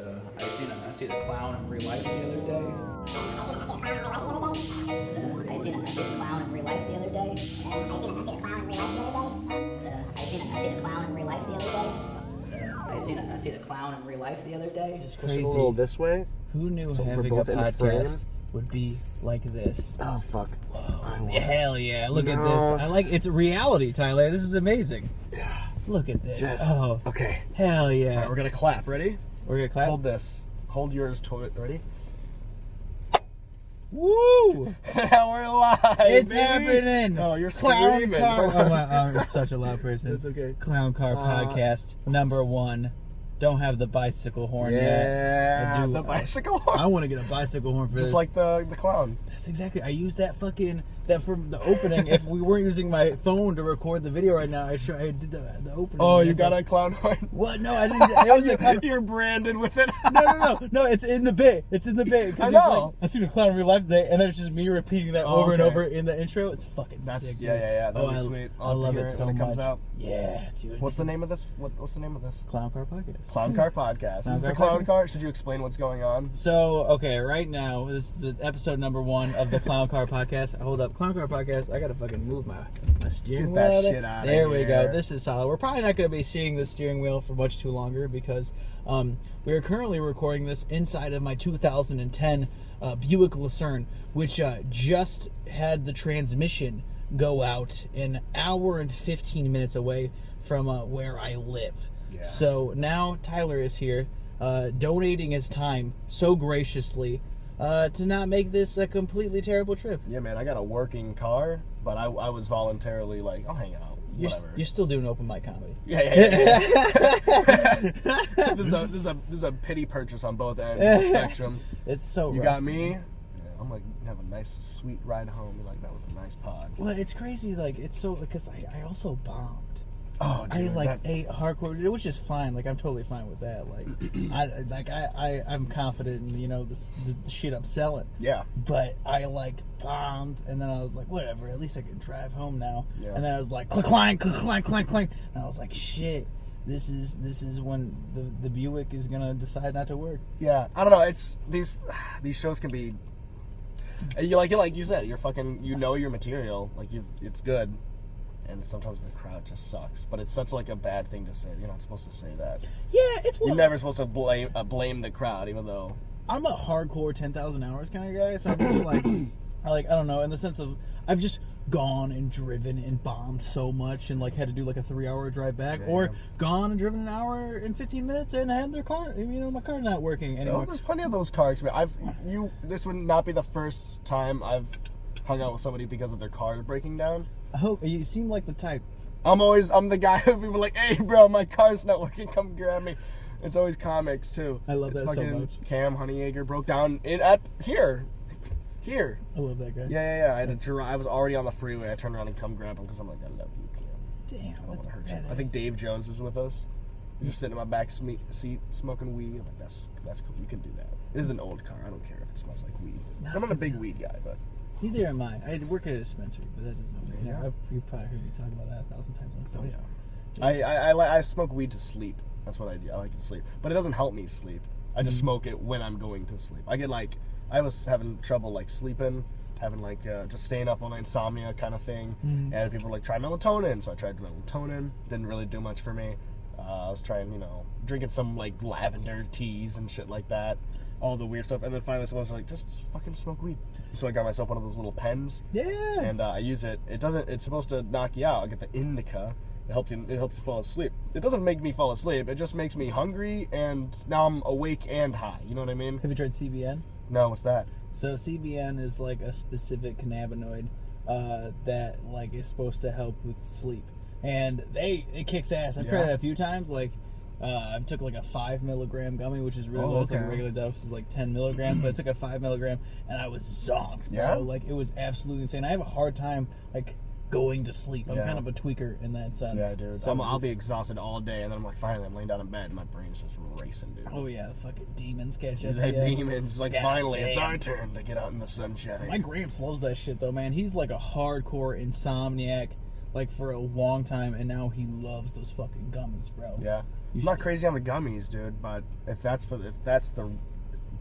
I seen a clown in real life the other day. I seen a clown in real life the other day. I seen a clown in real life the other day. This is Push it a crazy. little this way. Who knew So we're having a both in the frame? podcast would be like this? Oh fuck! Whoa. Hell yeah! Look at this. I like it's reality, Tyler. This is amazing. Yeah. Look at this. Just, oh, okay. Hell yeah! All right, we're gonna clap. Ready? We're gonna clap. Hold this. Hold yours. Ready? Woo! Now we're live. It's baby. happening. Oh, you're Clown screaming. Car. Oh, I'm such a loud person. It's okay. Clown Car Podcast #1. Don't have the bicycle horn yet. Yeah, I do. the bicycle horn. I want to get a bicycle horn for this. Just like the clown. That's exactly. I used that from the opening. If we weren't using my phone to record the video right now, I did the opening. Oh, you got a clown horn? What? No, I didn't. It was a clown. You're branded with it. No. It's in the bit. It's in the bit. I know. I seen a clown in real life today, and then it's just me repeating that over and over in the intro. It's fucking sick. Dude. Yeah. That'd be sweet. I love it so when it much. comes out. Yeah, dude. What's the name of this? What's the name of this? Clown Car Podcast. Clown Car Podcast. This is the Car Clown Podcast? Car. Should you explain what's going on? So, okay, right now, this is the episode #1 of the Clown Car Podcast. Hold up, Clown Car Podcast. I gotta fucking move my steering Get wheel. that shit out of There we here. go. This is solid. We're probably not gonna be seeing the steering wheel for much too longer because we are currently recording this inside of my 2010 Buick Lucerne, which just had the transmission go out an hour and 15 minutes away from where I live. Yeah. So now Tyler is here, donating his time so graciously to not make this a completely terrible trip. Yeah, man. I got a working car, but I was voluntarily like, I'll hang out. Whatever. You're still doing open mic comedy. Yeah. This is a pity purchase on both ends of the spectrum. It's so You rough. got me. Yeah, I'm like, have a nice, sweet ride home. You're like, that was a nice pod. Well, it's crazy. Like it's so because I also bombed. Oh, dude, I ate hardcore, which is fine. Like I'm totally fine with that. Like I'm confident in the shit I'm selling. Yeah. But I bombed, and then I was like, whatever. At least I can drive home now. Yeah. And then I was like, clank, and I was like, shit. This is when the Buick is gonna decide not to work. Yeah, I don't know. It's these shows can be. Like you said, you're fucking. You know your material. It's good. And sometimes the crowd just sucks, but it's such a bad thing to say. You're not supposed to say that. Yeah, it's. You're never supposed to blame the crowd, even though I'm a hardcore 10,000 hours kind of guy, so I'm just I don't know, in the sense of I've just gone and driven and bombed so much and had to do a 3-hour drive back, or gone and driven an hour and 15 minutes and had their car, my car's not working anymore. Oh, there's plenty of those car experiences. This would not be the first time I've hung out with somebody because of their car breaking down. I hope you seem like the type. I'm the guy who people are like, hey bro, my car's not working, come grab me. It's always comics too. I love that so much. Cam Honeyacre broke down here. I love that guy. Yeah. I was already on the freeway. I turned around and come grab him because I'm like, I love you, Cam. Damn, I don't want that's to hurt you. badass. I think Dave Jones was with us. He was just sitting in my back seat smoking weed. I'm like, that's cool. You can do that. It is an old car. I don't care if it smells like weed. I'm not a big weed guy, but. Neither am I. I work at a dispensary, but that doesn't matter. Yeah. You've probably heard me talk about that 1,000 times on stage. Oh yeah. I smoke weed to sleep. That's what I do. I like to sleep, but it doesn't help me sleep. I just smoke it when I'm going to sleep. I was having trouble sleeping, having just staying up all night, insomnia kind of thing. And people were like, try melatonin. So I tried melatonin. Didn't really do much for me. I was trying, drinking some lavender teas and shit like that. All the weird stuff, and then finally someone was like, just fucking smoke weed. So I got myself one of those little pens. Yeah. And I use it. It's supposed to knock you out. I get the indica. It helps you fall asleep. It doesn't make me fall asleep. It just makes me hungry, and now I'm awake and high. You know what I mean? Have you tried CBN? No, what's that? So CBN is a specific cannabinoid that is supposed to help with sleep, and it kicks ass. I've tried it a few times. I took a 5 milligram gummy, which is really low. It's regular dose is 10 milligrams, but I took a 5 milligram and I was zonked. Yeah, bro. It was absolutely insane. I have a hard time going to sleep. I'm kind of a tweaker in that sense. Yeah, dude. So I'll be exhausted all day, and then finally I'm laying down in bed, and my brain's just racing, dude. Oh yeah, fucking demons catch up. The demons, finally, damn. it's our turn to get out in the sunshine. My Gramps loves that shit though, man. He's a hardcore insomniac. For a long time, and now he loves those fucking gummies, bro. Yeah. I'm not crazy on the gummies, dude, but if that's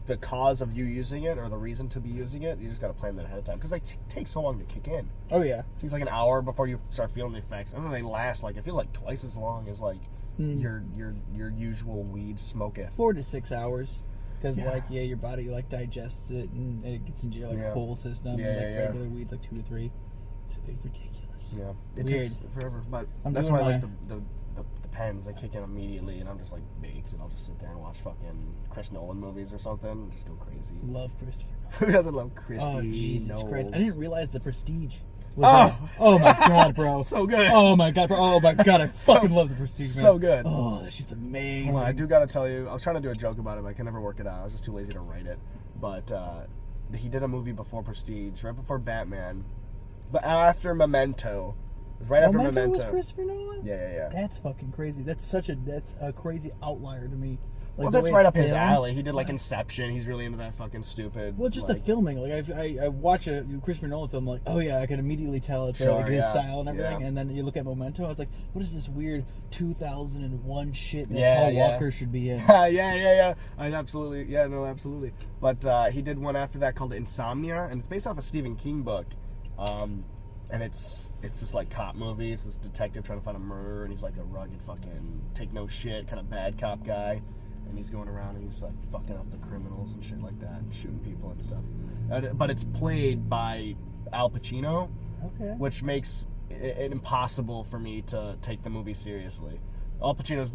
the cause of you using it or the reason to be using it, you just gotta plan that ahead of time because they take so long to kick in. Oh yeah, it takes like an hour before you start feeling the effects. And then they last it feels like twice as long as like your usual weed smoke it. 4 to 6 hours, because your body like digests it and it gets into your whole system. Yeah, and regular weed's like 2 to 3. It's ridiculous. Yeah, it Weird. takes forever, but I'm that's doing why I like the pens. They kick in immediately, and I'm just like baked, and I'll just sit there and watch fucking Chris Nolan movies or something, and just go crazy. Love Christopher Nolan. Who doesn't love Christy? Oh Jesus Knowles? Christ! I didn't realize The Prestige. Oh my god, bro! So good. Oh my god, bro! Oh my god, I fucking love The Prestige, man. So good. Oh, that shit's amazing. Hold on, I do gotta tell you, I was trying to do a joke about it, but I could never work it out. I was just too lazy to write it. But he did a movie before Prestige, right before Batman, but after Memento. It was right after Memento. Was Christopher Nolan? Yeah. That's fucking crazy. That's a crazy outlier to me. Like, well, that's right up his alley. He did like Inception. He's really into that fucking stupid. Well, just the filming. Like I watch a Christopher Nolan film, like, oh yeah, I can immediately tell it's like his style and everything. Yeah. And then you look at Memento, it's like, what is this weird 2001 shit that Paul Walker should be in? yeah. Absolutely. But he did one after that called Insomnia, and it's based off a Stephen King book. And it's this like cop movie. It's this detective trying to find a murderer, and he's like a rugged fucking take no shit kind of bad cop guy. And he's going around and he's like fucking up the criminals and shit like that, and shooting people and stuff. But it's played by Al Pacino, which makes it impossible for me to take the movie seriously. Al Pacino's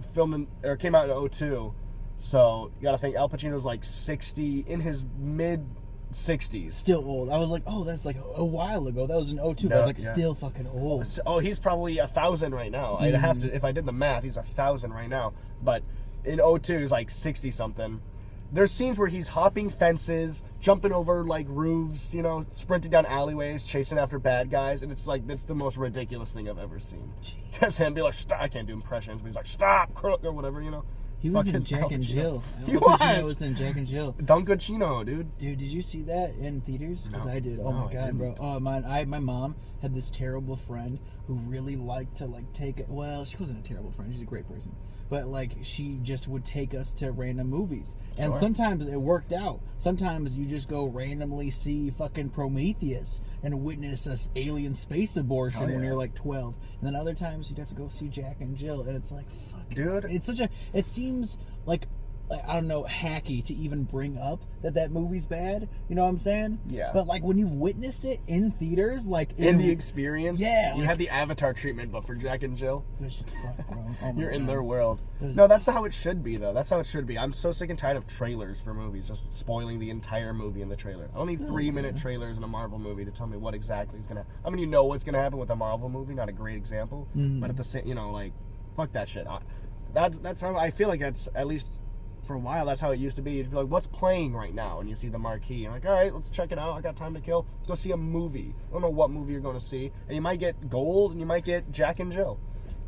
came out in 2002, so you gotta think Al Pacino's like 60, in his mid 60s. Still old. I was like, oh, that's like a while ago. That was in 2002. I was like, still fucking old. Oh, he's probably 1,000 right now. I'd have to, if I did the math, he's 1,000 right now. But in 2002, he's like 60 something. There's scenes where he's hopping fences, jumping over like roofs, sprinting down alleyways, chasing after bad guys, and it's like that's the most ridiculous thing I've ever seen. Just him be like, stop. I can't do impressions, but he's like, stop, crook, or whatever, He was in Jack and Jill. He was in Jack and Jill. Dunkachino, dude. Dude, did you see that in theaters? Because I did. Oh my god, bro. Oh my mom had this terrible friend who really liked to take. Well, she wasn't a terrible friend. She's a great person. But she just would take us to random movies, and sometimes it worked out. Sometimes you just go randomly see fucking Prometheus and witness a alien space abortion when you're like 12, and then other times you'd have to go see Jack and Jill, and it's like, fuck, dude. It's such a. It seems like I don't know, hacky to even bring up that movie's bad. You know what I'm saying? Yeah. But when you've witnessed it in theaters, in the experience, yeah, you had the Avatar treatment, but for Jack and Jill, that shit's fun, bro. Oh you're God. In their world. No, that's how it should be, though. That's how it should be. I'm so sick and tired of trailers for movies, just spoiling the entire movie in the trailer. I don't need 3-minute trailers in a Marvel movie to tell me what exactly is gonna. I mean, you know what's gonna happen with a Marvel movie. Not a great example, but at the same, fuck that shit. That's how I feel like that's at least. For a while, that's how it used to be. You'd be like, what's playing right now? And you see the marquee. You're like, all right, let's check it out. I got time to kill. Let's go see a movie. I don't know what movie you're going to see. And you might get Gold, and you might get Jack and Jill.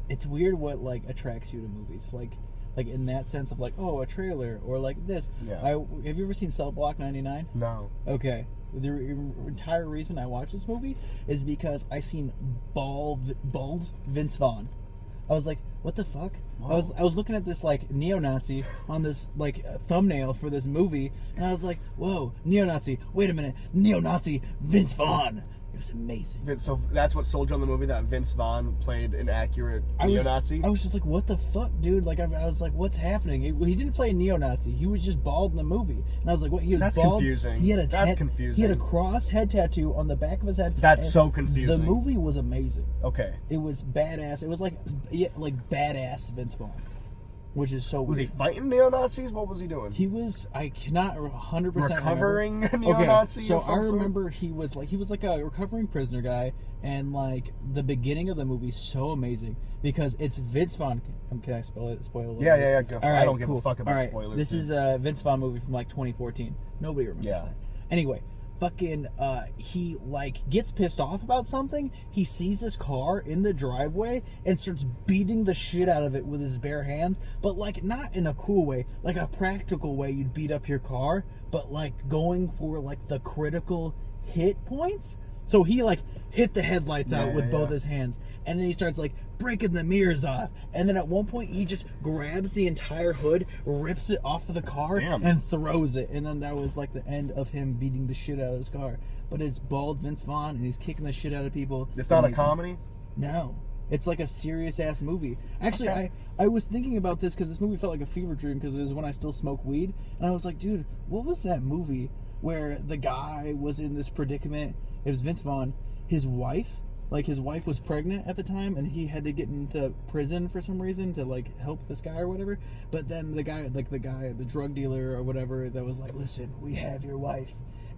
It's weird what, attracts you to movies. Like in that sense of, a trailer or this. Yeah. Have you ever seen Cell Block 99? No. Okay. The entire reason I watched this movie is because I seen bald Vince Vaughn. I was like, what the fuck? Whoa. I was looking at this neo-Nazi on this thumbnail for this movie, and I was like, whoa, neo-Nazi, wait a minute, neo-Nazi Vince Vaughn. It was amazing. So that's what sold you on the movie, that Vince Vaughn played an accurate neo-Nazi? I was just like, what the fuck, dude? I was like, what's happening? He didn't play a neo-Nazi. He was just bald in the movie. And I was like, what? He was That's bald. Confusing. That's confusing. He had a cross head tattoo on the back of his head. That's so confusing. The movie was amazing. Okay. It was badass. It was like badass Vince Vaughn. Which is so Was weird. he fighting neo-Nazis? What was he doing? He was, I cannot 100% recovering remember. neo-Nazi. Okay, so I remember he was like a recovering prisoner guy, and the beginning of the movie is so amazing because it's Vince Vaughn. Can I spoil it? Yeah. Go for it. Right, I don't give a fuck about spoilers. This is a Vince Vaughn movie from 2014. Nobody remembers that. Anyway. Fucking, he gets pissed off about something. He sees his car in the driveway and starts beating the shit out of it with his bare hands, but not in a cool way, a practical way you'd beat up your car, but going for the critical hit points. So he like hit the headlights out Yeah, with yeah, both yeah. his hands, and then he starts like breaking the mirrors off, and then at one point he just grabs the entire hood, rips it off of the car, Damn. and throws it, and then that was like the end of him beating the shit out of his car. But it's bald Vince Vaughn, and he's kicking the shit out of people. It's not a Amazing. comedy? No. It's like a serious ass movie. Actually, Okay. I was thinking about this because this movie felt like a fever dream because it was when I still smoked weed. And I was like, dude, what was that movie where the guy was in this predicament? It was Vince Vaughn. His wife was pregnant at the time and he had to get into prison for some reason to like help this guy or whatever. But then the guy, the drug dealer or whatever that was like, listen, we have your wife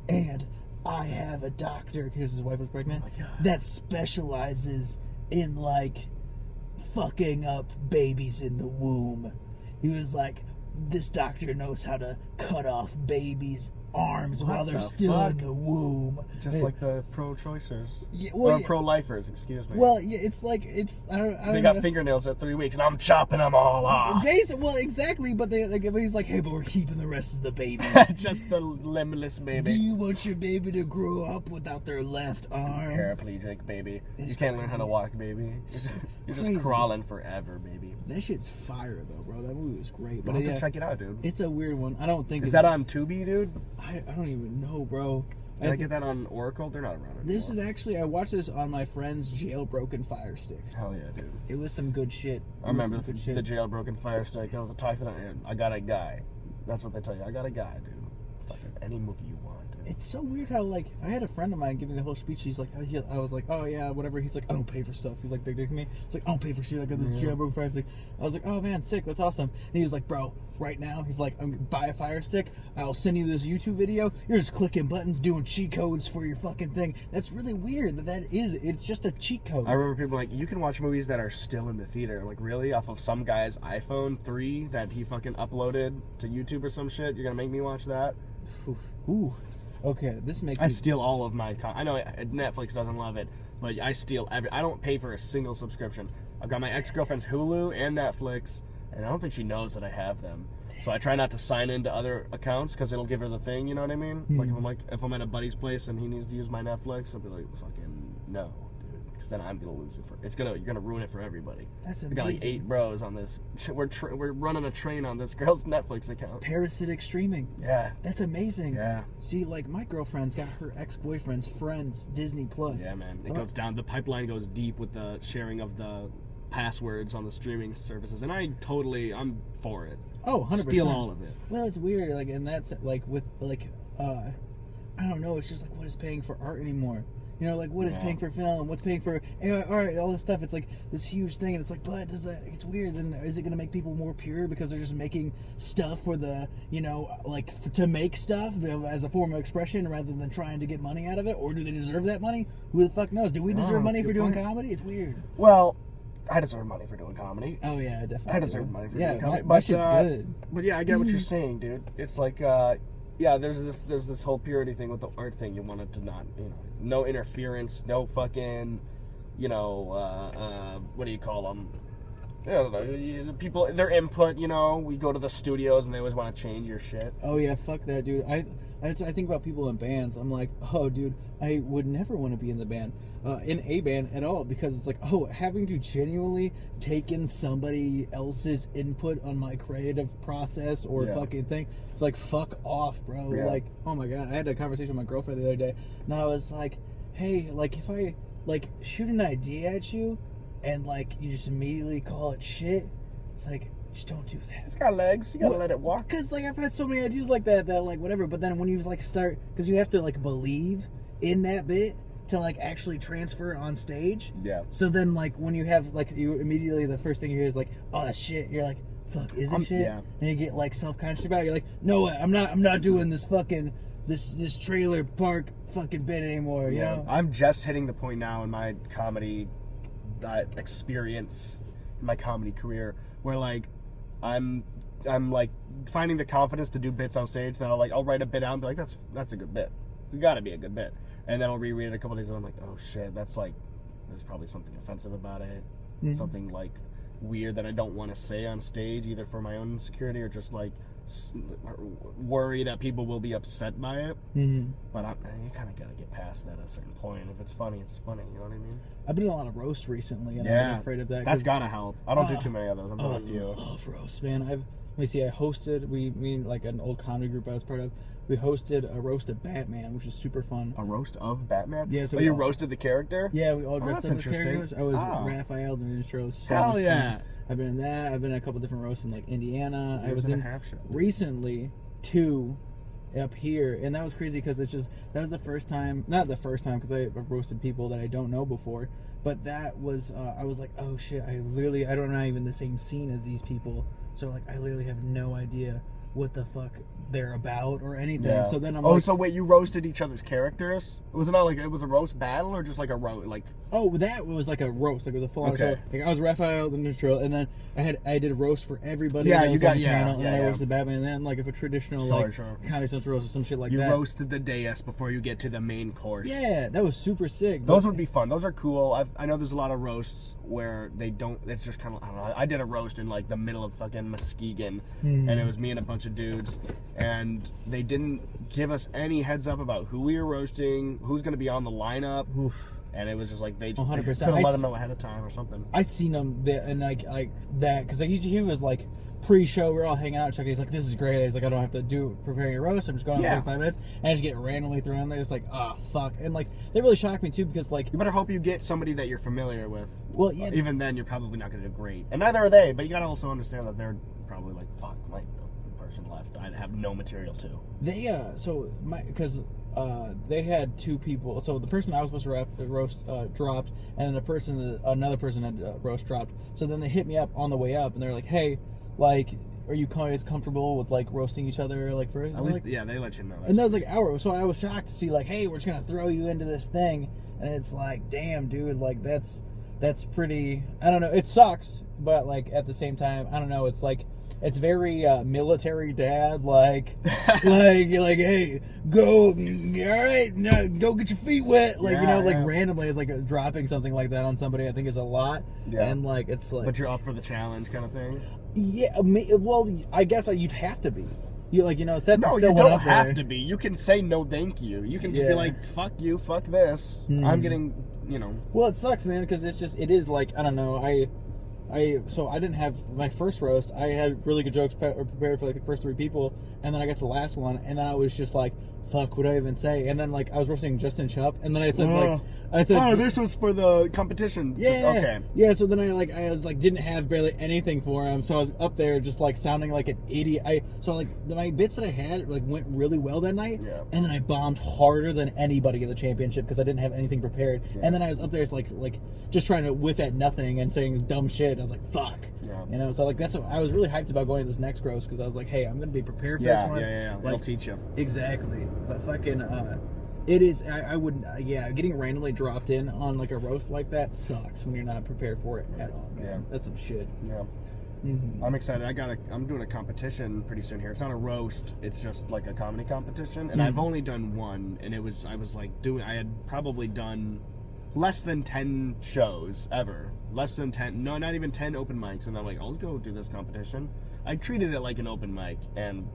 and I have a doctor, because his wife was pregnant, Oh my God. that specializes in like fucking up babies in the womb. He was like, this doctor knows how to cut off babies' arms What while they're the still fuck? in the womb. Just like the pro-choicers. Yeah, well, or yeah. pro-lifers, excuse me. Well, yeah, it's like I don't they know. got fingernails at 3 weeks, and I'm chopping them all off. Well, exactly, but but he's like, hey, but we're keeping the rest of the baby. Just the limbless Do baby. you want your baby to grow up without their left arm? Paraplegic, baby. It's You can't learn how to crazy. walk, baby. You're just Crazy. crawling forever, baby. That shit's fire though, bro. That movie was great. But But have yeah, to check it out, dude. it's a weird one. I don't think Is it's- that on Tubi, dude? I don't even know, bro. Did I think- get that on Oracle? They're not around anymore. This is actually, I watched this on my friend's jailbroken Fire Stick. Hell yeah, dude. It was some good shit. I remember It was some good the shit. jailbroken Fire Stick. That was a Typhon. I got a guy. That's what they tell you. I got a guy, dude. Fucking any movie you want, dude. It's so weird how, like, I had a friend of mine give me the whole speech. He's like, I was like, oh yeah, whatever. He's like, I don't pay for stuff. He's like, big dick to me. He's like, I don't pay for shit. I got this jailbroken Fire Stick. I was like, oh man, sick. That's awesome. And he was like, bro, right now, he's like, I'm gonna buy a Fire Stick. I'll send you this YouTube video. You're just clicking buttons, doing cheat codes for your fucking thing. That's really weird it's just a cheat code. I remember people like, you can watch movies that are still in the theater. Like, really? Off of some guy's iPhone 3 that he fucking uploaded to YouTube or some shit? You're gonna make me watch that? Ooh. Okay, this makes I me... steal all of my... I know Netflix doesn't love it, but I steal I don't pay for a single subscription. I've got my ex-girlfriend's Hulu and Netflix, and I don't think she knows that I have them. So I try not to sign into other accounts because it'll give her the thing, you know what I mean? Like if I'm at a buddy's place and he needs to use my Netflix, I'll be like, fucking no, dude, because then I'm gonna lose it you're gonna ruin it for everybody. That's We got like amazing. 8 bros on this. We're running a train on this girl's Netflix account. Parasitic streaming. Yeah, That's amazing. yeah, See, like, my girlfriend's got her ex-boyfriend's friend's Disney Plus. yeah, man. It So goes down. The pipeline goes deep with the sharing of the passwords on the streaming services, and I'm for it. Oh, 100%. Steal all of it. Well, it's weird, like, and that's, like, with, like, I don't know, it's just, like, what is paying for art anymore? You know, like, what is Yeah. paying for film? What's paying for art? All this stuff. It's, like, this huge thing, and it's, like, but it's weird. Then is it going to make people more pure because they're just making stuff for the, you know, like, to make stuff as a form of expression rather than trying to get money out of it? Or do they deserve that money? Who the fuck knows? Do we deserve that's money a for good doing point. comedy? It's weird. Well, I deserve money for doing comedy. Oh, yeah, definitely. I deserve money for yeah, doing comedy. my shit's good. But yeah, I get what you're saying, dude. It's like, yeah, there's this whole purity thing with the art thing. You want it to not, you know, no interference, no fucking, you know, what do you call them? I don't know. People, their input, you know, we go to the studios and they always want to change your shit. Oh yeah, fuck that, dude. I think about people in bands. I'm like, oh, dude, I would never want to be in the band, in a band at all, because it's like, oh, having to genuinely take in somebody else's input on my creative process or Yeah. fucking thing. It's like, fuck off, bro. Yeah. Like, oh my god, I had a conversation with my girlfriend the other day, and I was like, hey, like, if I like shoot an idea at you, and like you just immediately call it shit, it's like, just don't do that. It's got legs. You gotta let it walk. Because, like, I've had so many ideas like that, like, whatever, but then when you, like, start, because you have to, like, believe in that bit to, like, actually transfer on stage. Yeah. So then, like, when you have, like, you immediately, the first thing you hear is, like, oh, that's shit. You're like, fuck, is it shit? yeah. And you get, like, self-conscious about it. You're like, no way, I'm not doing this fucking, this trailer park fucking bit anymore, you know? I'm just hitting the point now in my comedy experience, in my comedy career, where like I'm like finding the confidence to do bits on stage that I'll write a bit out and be like, that's a good bit. It's got to be a good bit. And then I'll reread it a couple days and I'm like, oh shit, that's like, there's probably something offensive about it, something like weird that I don't want to say on stage, either for my own security or just like worry that people will be upset by it. Mm-hmm. But you kind of got to get past that at a certain point. If it's funny, it's funny. You know what I mean? I've been in a lot of roasts recently, and Yeah. I'm afraid of that. That's got to help. I don't do too many of those. I'm doing I a few. love roasts, man. Let me see. I hosted. Me and like an old comedy group I was part of. We hosted a roast of Batman, which was super fun. A roast of Batman? Yeah, so but you roasted the character? Yeah, we all dressed that's up as interesting. characters. I was Ah. Raphael, the Ninja Turtle. So Hell much yeah. fun. I've been in that. I've been in a couple different roasts in like Indiana. I was and in a half show. recently 2 up here, and that was crazy because that was the first time, not the first time because I've roasted people that I don't know before, but that was I was like, oh shit, I don't know even the same scene as these people, so like I literally have no idea what the fuck they're about or anything. Yeah. So then I'm so wait, you roasted each other's characters? Was it not like it was a roast battle or just like a roast? Like, oh, that was like a roast. Like it was a full on Okay. show. Like I was Raphael the Ninja Turtle, and then I did a roast for everybody. Yeah, that you was got- on the yeah, panel, and yeah, then I yeah. roasted Batman, and then like if a traditional Sorry, like sure. Comedy Central roast or some shit like you that. roasted the dais before you get to the main course. Yeah, that was super sick. Those would be fun. Those are cool. I know there's a lot of roasts where they don't. It's just kind of, I don't know. I did a roast in like the middle of fucking Muskegon, and it was me and a bunch of dudes, and they didn't give us any heads up about who we were roasting, who's going to be on the lineup, Oof. and it was just like they 100%. could have let them know ahead of time or something. I seen him there, and like that because like he was like pre-show. We are all hanging out. Chuck, he's like, "This is great." He's like, "I don't have to preparing a roast. I'm just going on for 5 minutes," and I just get randomly thrown in there. It's like, oh fuck, and like they really shocked me too because like You better hope you get somebody that you're familiar with. Well, yeah. Even then, you're probably not going to do great, and neither are they. But you got to also understand that they're probably like, "Fuck, like the person left. I have no material too." they they had 2 people. So the person I was supposed to roast dropped, and then another person had roast dropped. So then they hit me up on the way up, and they're like, "Hey, like, are you guys comfortable with like roasting each other like first?" At least, yeah, they let you know. And that was like hour. So I was shocked to see like, "Hey, we're just gonna throw you into this thing," and it's like, "Damn, dude, like that's pretty." I don't know. It sucks, but like at the same time, I don't know. It's like. It's very military dad, like, hey, go, all right, now go get your feet wet, like, Yeah. randomly, like dropping something like that on somebody, I think is a lot, Yeah. and like it's like, But you're up for the challenge, kind of thing. yeah, well, I guess you'd have to be, Seth No, still you went don't up have there. to be. You can say no, thank you. You can just be Yeah. like, fuck you, fuck this. I'm getting, Well, it sucks, man, because it is like, I don't know, so I didn't have my first roast. I had really good jokes prepared for like the first 3 people, and then I got to the last one, and then I was just like, "Fuck, what do I even say?" And then like I was roasting Justin Chupp, and then I said oh, this was for the competition. yeah, Okay. yeah. So then I was like didn't have barely anything for him, so I was up there just like sounding like an idiot. My bits that I had like went really well that night, Yeah. and then I bombed harder than anybody in the championship because I didn't have anything prepared. Yeah. And then I was up there like just trying to whiff at nothing and saying dumb shit. I was like, "Fuck," Yeah. So like that's what I was really hyped about going to this next roast because I was like, "Hey, I'm gonna be prepared for this one." Yeah. They'll Like, teach you. exactly, but fucking. It is. I wouldn't. Getting randomly dropped in on like a roast like that sucks when you're not prepared for it at all. Man. Yeah. That's some shit. Yeah. Mm-hmm. I'm excited. I'm doing a competition pretty soon here. It's not a roast. It's just like a comedy competition, and I've only done one. And I was like I had probably done less than 10 shows ever. Less than 10. No, not even 10 open mics. And I'm like, I'll go do this competition. I treated it like an open mic, and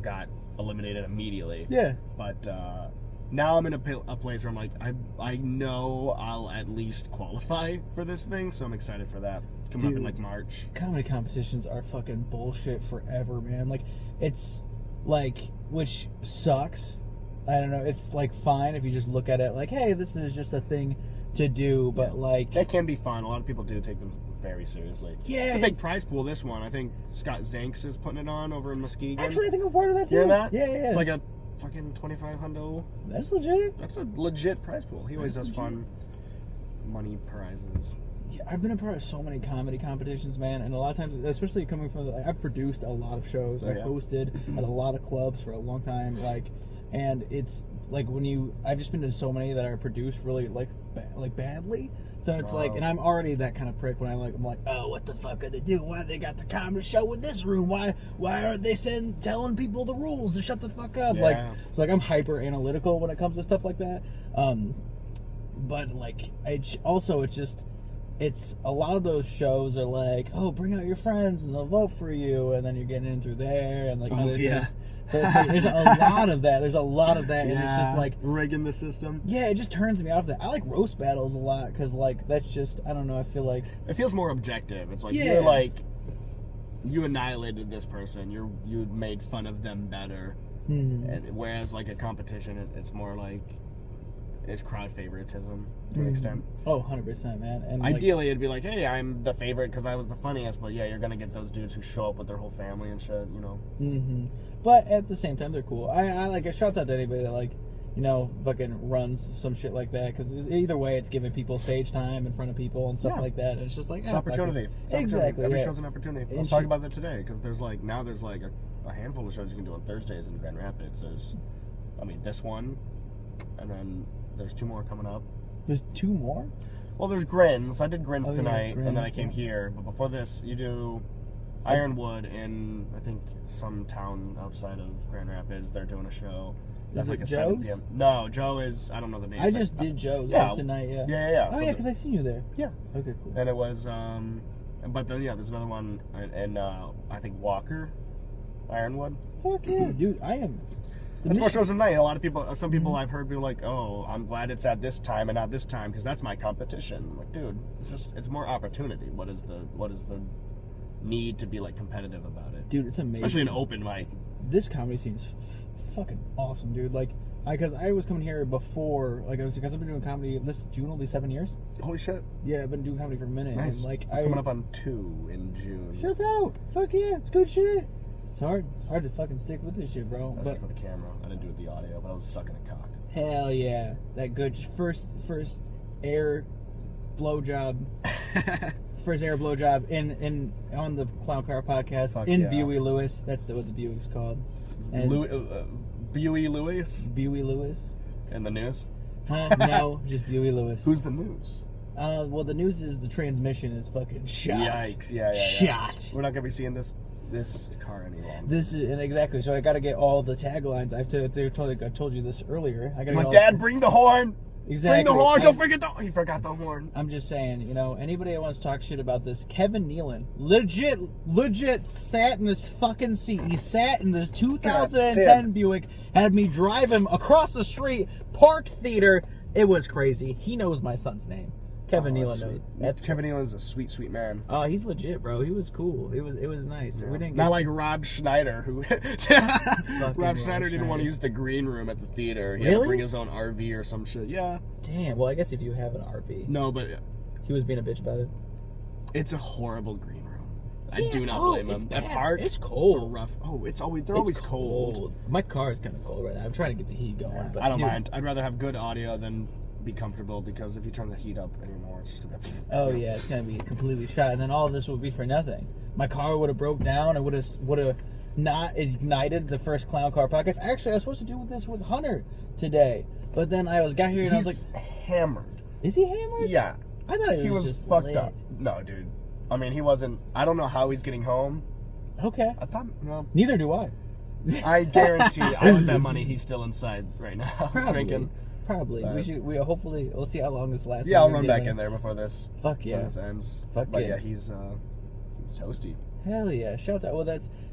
got eliminated immediately. Yeah. But now I'm in a place where I'm like, I know I'll at least qualify for this thing, so I'm excited for that. Coming up in like March. Comedy competitions are fucking bullshit forever, man. Like, it's like, which sucks. I don't know. It's like fine if you just look at it like, hey, this is just a thing to do, but like that can be fun. A lot of people do take them very seriously. Yeah. It's a big prize pool, this one. I think Scott Zanks is putting it on over in Muskegon. Actually, I think I'm part of that too. You hear that? Yeah. It's like a fucking 25 hundo. That's legit. That's a legit prize pool. He always That's does legit. fun money prizes. Yeah, I've been a part of so many comedy competitions, man, and a lot of times, especially coming from, I've produced a lot of shows. I've hosted at a lot of clubs for a long time, and it's like I've just been to so many that are produced really like badly. So it's like, and I'm already that kind of prick when I'm like, oh, what the fuck are they doing? Why they got the comedy show in this room? Why aren't they telling people the rules to shut the fuck up? Yeah. Like, it's like I'm hyper analytical when it comes to stuff like that. But like, it's it's a lot of those shows are like, oh, bring out your friends and they'll vote for you, and then you're getting in through there and like other things. So it's like, there's a lot of that. There's a lot of that, and it's just like rigging the system. Yeah, it just turns me off. That I like roast battles a lot because like that's just I don't know. I feel like it feels more objective. It's like Yeah. you're like you annihilated this person. You made fun of them better. And whereas like a competition, it's more like it's crowd favoritism to an extent. Oh, 100%, man. And ideally, it'd be like, hey, I'm the favorite because I was the funniest. But yeah, you're gonna get those dudes who show up with their whole family and shit. You know. But at the same time, they're cool. I like it. Shouts out to anybody that like, you know, fucking runs some shit like that. Because either way, it's giving people stage time in front of people and stuff like that. And it's just like it's opportunity. Exactly. Every show's an opportunity. Let's talk about that today because there's like a handful of shows you can do on Thursdays in Grand Rapids. There's, this one, and then there's 2 more coming up. There's 2 more? Well, there's Grins. I did Grins tonight, Grins, and then I came here. But before this, you do Ironwood in, I think, some town outside of Grand Rapids. They're doing a show. Is it like a Joe's? 7 p.m. No, Joe is, I don't know the name. I just did Joe's tonight, yeah. Yeah. Oh, yeah, because I seen you there. Yeah. Okay, cool. And it was, but then, there's another one in, I think, Walker, Ironwood. Fuck yeah, dude, I am... That's 4 shows a night. A lot of people, some people I've heard be like, oh, I'm glad it's at this time and not this time because that's my competition. I'm like, dude, it's more opportunity. What is the need to be like competitive about it? Dude, it's amazing. Especially an open mic. This comedy scene's fucking awesome, dude. Like, because I was coming here before, like, because I've been doing comedy. This June will be 7 years. Holy shit! Yeah, I've been doing comedy for a minute. Nice. And, like, I'm coming up on 2 in June. Shut out! Fuck yeah, it's good shit. It's hard to fucking stick with this shit, bro. That's for the camera. I didn't do it with the audio, but I was sucking a cock. Hell yeah, that good first air blowjob. First air blowjob in on the Clown Car podcast. Fuck in yeah. Buey Lewis. That's what the Buick's called. And Buey Lewis? Buey Lewis. In the news? Huh? No, just Buey Lewis. Who's the news? Well, the news is the transmission is fucking shot. Yikes! Yeah. Shot. We're not gonna be seeing this car any longer. This is exactly. So I got to get all the taglines. I told you this earlier. I got. My dad, bring the horn. Exactly. Bring the horn. Don't forget he forgot the horn. I'm just saying, anybody that wants to talk shit about this, Kevin Nealon, legit sat in this fucking seat. He sat in this 2010 Buick, had me drive him across the street, parked theater. It was crazy. He knows my son's name. Kevin Nealon knows. Kevin Nealon's a sweet man. Oh, he's legit, bro. He was cool. It was nice. Yeah. We didn't not like Rob Schneider, who Rob Schneider didn't want to use the green room at the theater. He had to bring his own RV or some shit. Yeah. Damn. Well, I guess if you have an RV. No, but he was being a bitch about it. It's a horrible green room. Yeah, I do not blame him. At park, it's cold. It's rough. Oh, they're always cold. My car is kind of cold right now. I'm trying to get the heat going. But I don't mind. I'd rather have good audio than be comfortable because if you turn the heat up anymore, it's just gonna be. Oh yeah, it's gonna be completely shot, and then all of this would be for nothing. My car would have broke down. It would have not ignited the first Clown Car podcast. Actually, I was supposed to do this with Hunter today, but then I got here and I was like, hammered. Is he hammered? Yeah, I thought he was just fucked lit. up. No, dude. I mean, he wasn't. I don't know how he's getting home. Okay. I thought. Well, neither do I. I guarantee. I would bet money he's still inside right now drinking. Probably. We hopefully we'll see how long this lasts. Yeah, I'll run back in there before this. Fuck yeah. This ends. Fuck but yeah. yeah, he's toasty. Hell yeah! Shouts out. Well,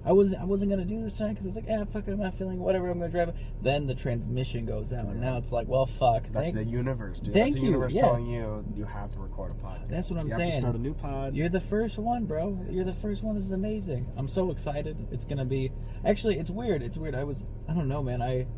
I wasn't gonna do this tonight because I was like, fuck it, I'm not feeling whatever. I'm gonna drive it. Then the transmission goes out, and now it's like, well, fuck. That's the universe, dude. Thank That's the you. universe Yeah. telling you have to record a podcast. That's what I'm you saying. Have to start a new pod. You're the first one, bro. You're the first one. This is amazing. I'm so excited. It's gonna be. Actually, it's weird. I don't know, man. I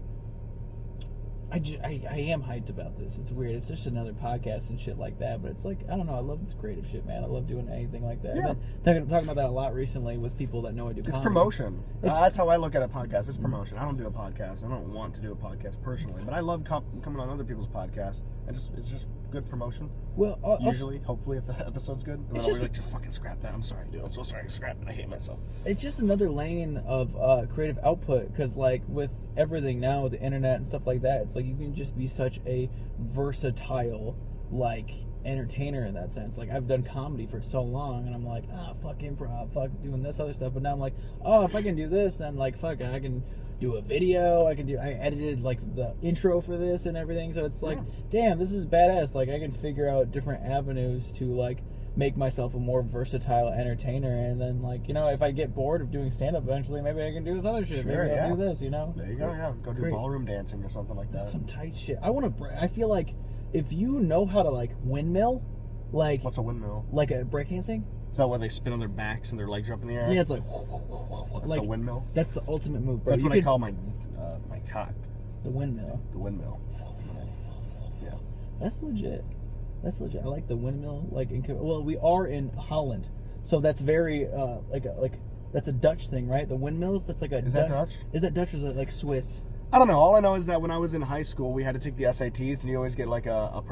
am hyped about this. It's weird. It's just another podcast and shit like that. But it's like, I don't know. I love this creative shit, man. I love doing anything like that. Yeah. I've been talking about that a lot recently with people that know I do comedy. It's promotion. That's how I look at a podcast. It's promotion. I don't do a podcast. I don't want to do a podcast personally. But I love coming on other people's podcasts. It's just good promotion. Well, usually, hopefully, if the episode's good. And then I'll be like, just fucking scrap that. I'm sorry, dude. I'm so sorry to scrap it. I hate myself. It's just another lane of creative output because, like, with everything now, with the internet and stuff like that, it's like you can just be such a versatile, like, entertainer in that sense. Like, I've done comedy for so long, and I'm like, fuck improv, fuck doing this other stuff. But now I'm like, if I can do this, then, like, fuck, I can do a video. I edited, like, the intro for this and everything. So it's like, damn, this is badass. Like, I can figure out different avenues to, like, make myself a more versatile entertainer, and then like, you know, if I get bored of doing stand up eventually, maybe I can do this other shit. Sure, Maybe I'll yeah. do this, you know. There you go. Yeah, go do Great. ballroom dancing or something like that. That's some tight shit. I feel like if you know how to like windmill, like What's a windmill? like a breakdancing. Is that where they spin on their backs and their legs are up in the air? Yeah, it's like That's like the windmill. that's the ultimate move, bro. That's You what I could- call my my cock. the windmill. The windmill. Yeah. That's legit. That's legit. I like the windmill. Like, well, we are in Holland, so that's very like that's a Dutch thing, right? The windmills. That's like a. Is that Dutch? Is that Dutch or is that like Swiss? I don't know. All I know is that when I was in high school, we had to take the SATs, and you always get like a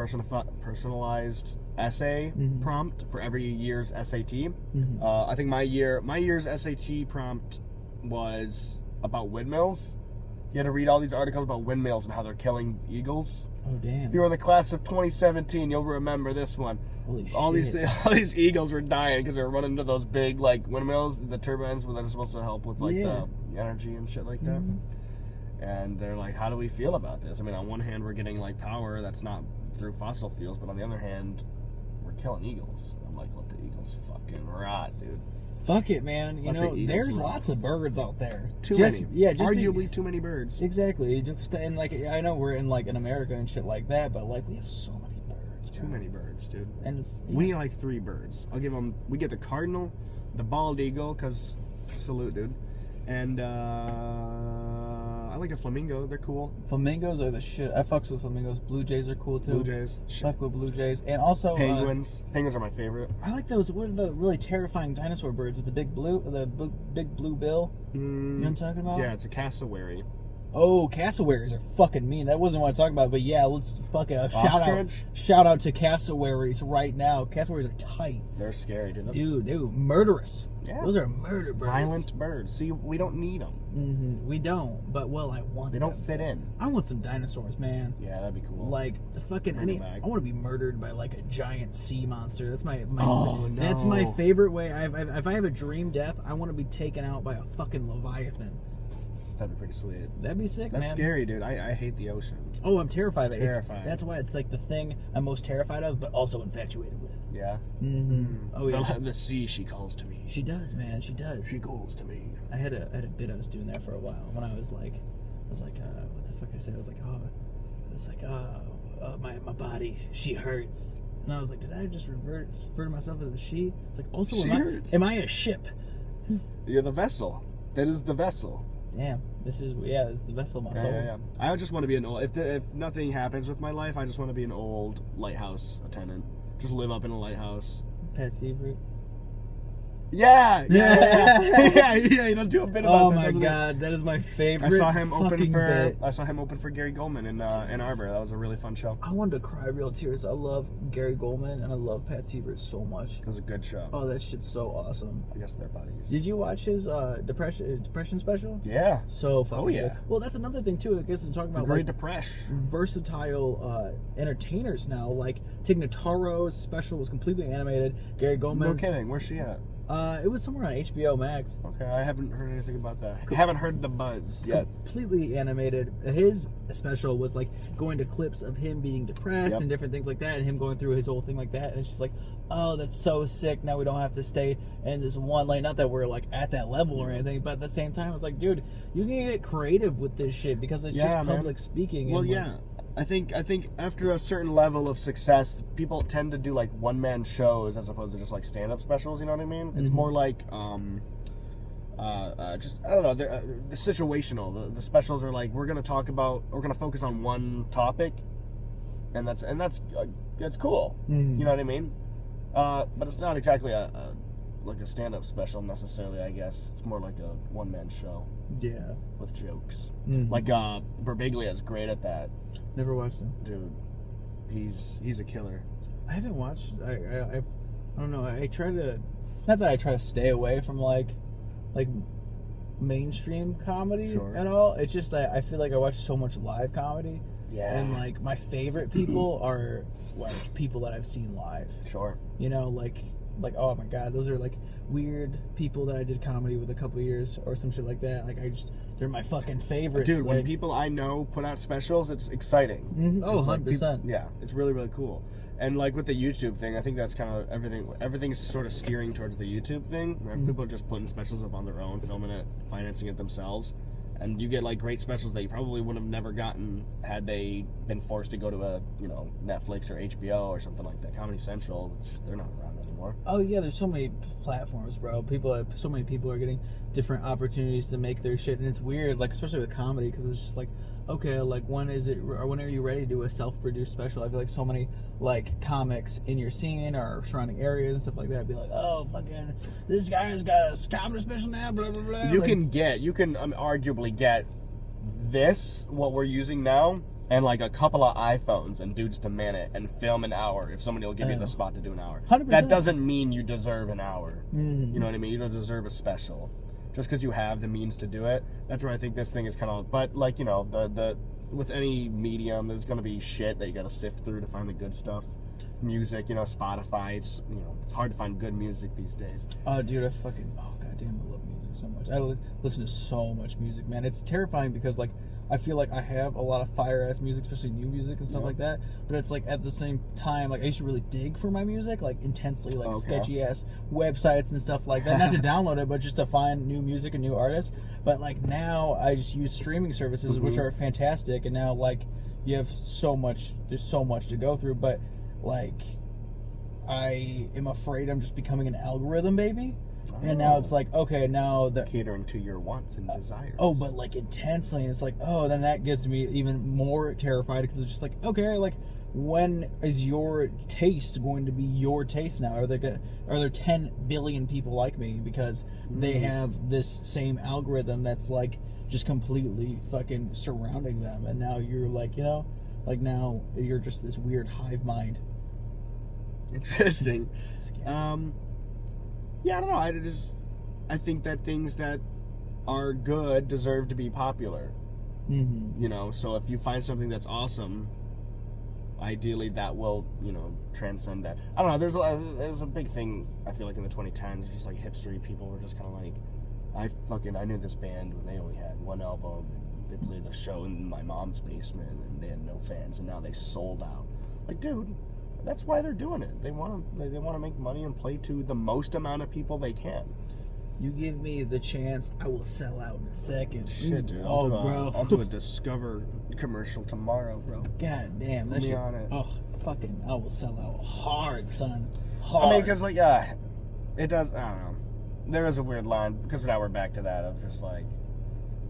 personalized essay prompt for every year's SAT. I think my year's SAT prompt was about windmills. You had to read all these articles about windmills and how they're killing eagles. Oh damn! If you were in the class of 2017, you'll remember this one. Holy shit! All these eagles were dying because they were running into those big like windmills, the turbines that are supposed to help with like the energy and shit like that. And they're like, how do we feel about this? I mean, on one hand, we're getting like power that's not through fossil fuels, but on the other hand, we're killing eagles. I'm like, let the eagles fucking rot, dude. Fuck it, man. You Let the know, eagles there's rot. lots of birds out there. Too many. Yeah, just arguably too many birds. Exactly. Just and like I know we're in like in America and shit like that, but like we have so many birds. Too bro. many birds, dude. And it's, We need like 3 birds. I'll give them. We get the cardinal, the bald eagle, cause salute, dude, and I like a flamingo. They're cool. flamingos are the shit. I fucks with flamingos. Blue jays are cool too. Blue jays. Fuck with blue jays, and also Penguins. Penguins are my favorite. I like those. What are the really terrifying dinosaur birds with the big blue bill? You know what I'm talking about? Yeah, it's a cassowary. Oh, cassowaries are fucking mean. That wasn't what I talked about, but yeah, let's fucking Ostrich? shout out to cassowaries right now. Cassowaries are tight, They're scary, dude. dude. They were murderous. Yeah. Those are murder birds. Violent birds. See, we don't need them. We don't, but well, I want. They don't them. fit in. I want some dinosaurs, man. Yeah, that'd be cool. Like the fucking. I bag. want to be murdered by like a giant sea monster. That's my. Oh, no. That's my favorite way. If I have a dream death, I want to be taken out by a fucking leviathan. That'd be pretty sweet. That'd be sick, man. That's scary, dude. I hate the ocean. Oh, I'm terrified of it. Terrified. That's why it's like the thing I'm most terrified of, but also infatuated with. Yeah. Oh yeah. The sea, she calls to me. She does, man. She does. She calls to me. I had a bit I was doing that for a while when I was like, what the fuck I said? I was like, my body, she hurts. And I was like, did I just refer to myself as a she? It's like, also, She hurts. am I a ship? You're the vessel. That is the vessel. Damn, this is the vessel of my soul. Yeah. I just want to be an old. If nothing happens with my life, I just want to be an old lighthouse attendant. Just live up in a lighthouse. Pat Seifert. Yeah. He does do a bit about Oh that. my doesn't he? god, that is my favorite. I saw him open fucking for. bit. I saw him open for Gary Goldman in Ann Arbor. That was a really fun show. I wanted to cry real tears. I love Gary Goldman and I love Pat Seifert so much. It was a good show. Oh, that shit's so awesome. I guess they're buddies. Did you watch his depression special? Yeah. So fucking yeah. good. Well, that's another thing too. I guess I'm talking The about Great like Depression. versatile entertainers now. Like Tig Notaro's special was completely animated. Gary No Goldman's. kidding. Where's she at? It was somewhere on HBO Max. Okay, I haven't heard anything about that. I haven't heard the buzz yet. Completely animated. His special was like going to clips of him being depressed Yep. and different things like that, and him going through his whole thing like that. And it's just like, oh, that's so sick. Now we don't have to stay in this one lane. Not that we're like at that level or anything, but at the same time, it's like, dude, you can get creative with this shit because it's just Yeah, man. public speaking. Well, and, like, yeah. I think after a certain level of success, people tend to do like one-man shows as opposed to just like stand-up specials. You know what I mean? It's more like just I don't know. The situational. The specials are like we're gonna focus on one topic, and that's cool. Mhm. You know what I mean? But it's not exactly like a stand-up special necessarily. I guess it's more like a one-man show yeah. with jokes. Mhm. Like Birbiglia is great at that. Never watched him. Dude, he's a killer. I haven't watched. I don't know. I try to. Not that I try to stay away from like mainstream comedy Sure. at all. It's just that I feel like I watch so much live comedy. Yeah. And like my favorite people are like people that I've seen live. Sure. You know, like oh my god, those are like weird people that I did comedy with a couple years or some shit like that. Like they're my fucking favorites. Dude, when like, people I know put out specials, it's exciting. Mhm. Oh, It's like 100%. yeah, it's really, really cool. And like with the YouTube thing, I think that's kind of everything's sort of steering towards the YouTube thing, where people are just putting specials up on their own, filming it, financing it themselves. And you get like great specials that you probably would have never gotten had they been forced to go to a, you know, Netflix or HBO or something like that. Comedy Central, which they're not around anymore. Oh yeah, there's so many platforms, bro. So many people are getting different opportunities to make their shit, and it's weird, like especially with comedy, because it's just like, okay, like when are you ready to do a self-produced special? I feel like so many like comics in your scene or surrounding areas and stuff like that be like, oh fucking, this guy's got a comedy special now, blah blah blah. You can arguably get this, what we're using now, and like a couple of iPhones and dudes to man it and film an hour if somebody will give you the spot to do an hour. 100%. That doesn't mean you deserve an hour. Mm-hmm. You know what I mean? You don't deserve a special. Just because you have the means to do it. That's where I think this thing is kind of... But, like, you know, the with any medium, there's going to be shit that you got to sift through to find the good stuff. Music, you know, Spotify, it's hard to find good music these days. Oh, dude, goddamn, I love music so much. I listen to so much music, man. It's terrifying because, like, I feel like I have a lot of fire-ass music, especially new music and stuff like that. But it's like at the same time, like I used to really dig for my music, like intensely, like sketchy-ass websites and stuff like that. Not to download it, but just to find new music and new artists. But like now, I just use streaming services, which are fantastic. And now, like, you have there's so much to go through. But like, I am afraid I'm just becoming an algorithm baby. And now it's like, okay, now the catering to your wants and desires. Oh, but like intensely, and it's like, oh, then that gets me even more terrified because it's just like, okay, like when is your taste going to be your taste now? Are there 10 billion people like me because they have this same algorithm that's like just completely fucking surrounding them, and now you're like, you know, like now you're just this weird hive mind. Interesting. Yeah, I don't know. I think that things that are good deserve to be popular. Mm-hmm. You know, so if you find something that's awesome, ideally that will, you know, transcend that. I don't know. There's a big thing, I feel like, in the 2010s, just like hipstery people were just kind of like, I knew this band when they only had one album. They played a show in my mom's basement and they had no fans, and now they sold out. Like, dude, that's why they're doing it. They want to make money and play to the most amount of people they can. You give me the chance, I will sell out in a second. Shit, dude. Bro. I'll do a Discover commercial tomorrow, bro. God damn, that shit's... on it. Oh, fucking, I will sell out hard, son. Hard. I mean, because, like, it does, I don't know. There is a weird line, because now we're back to that of just, like,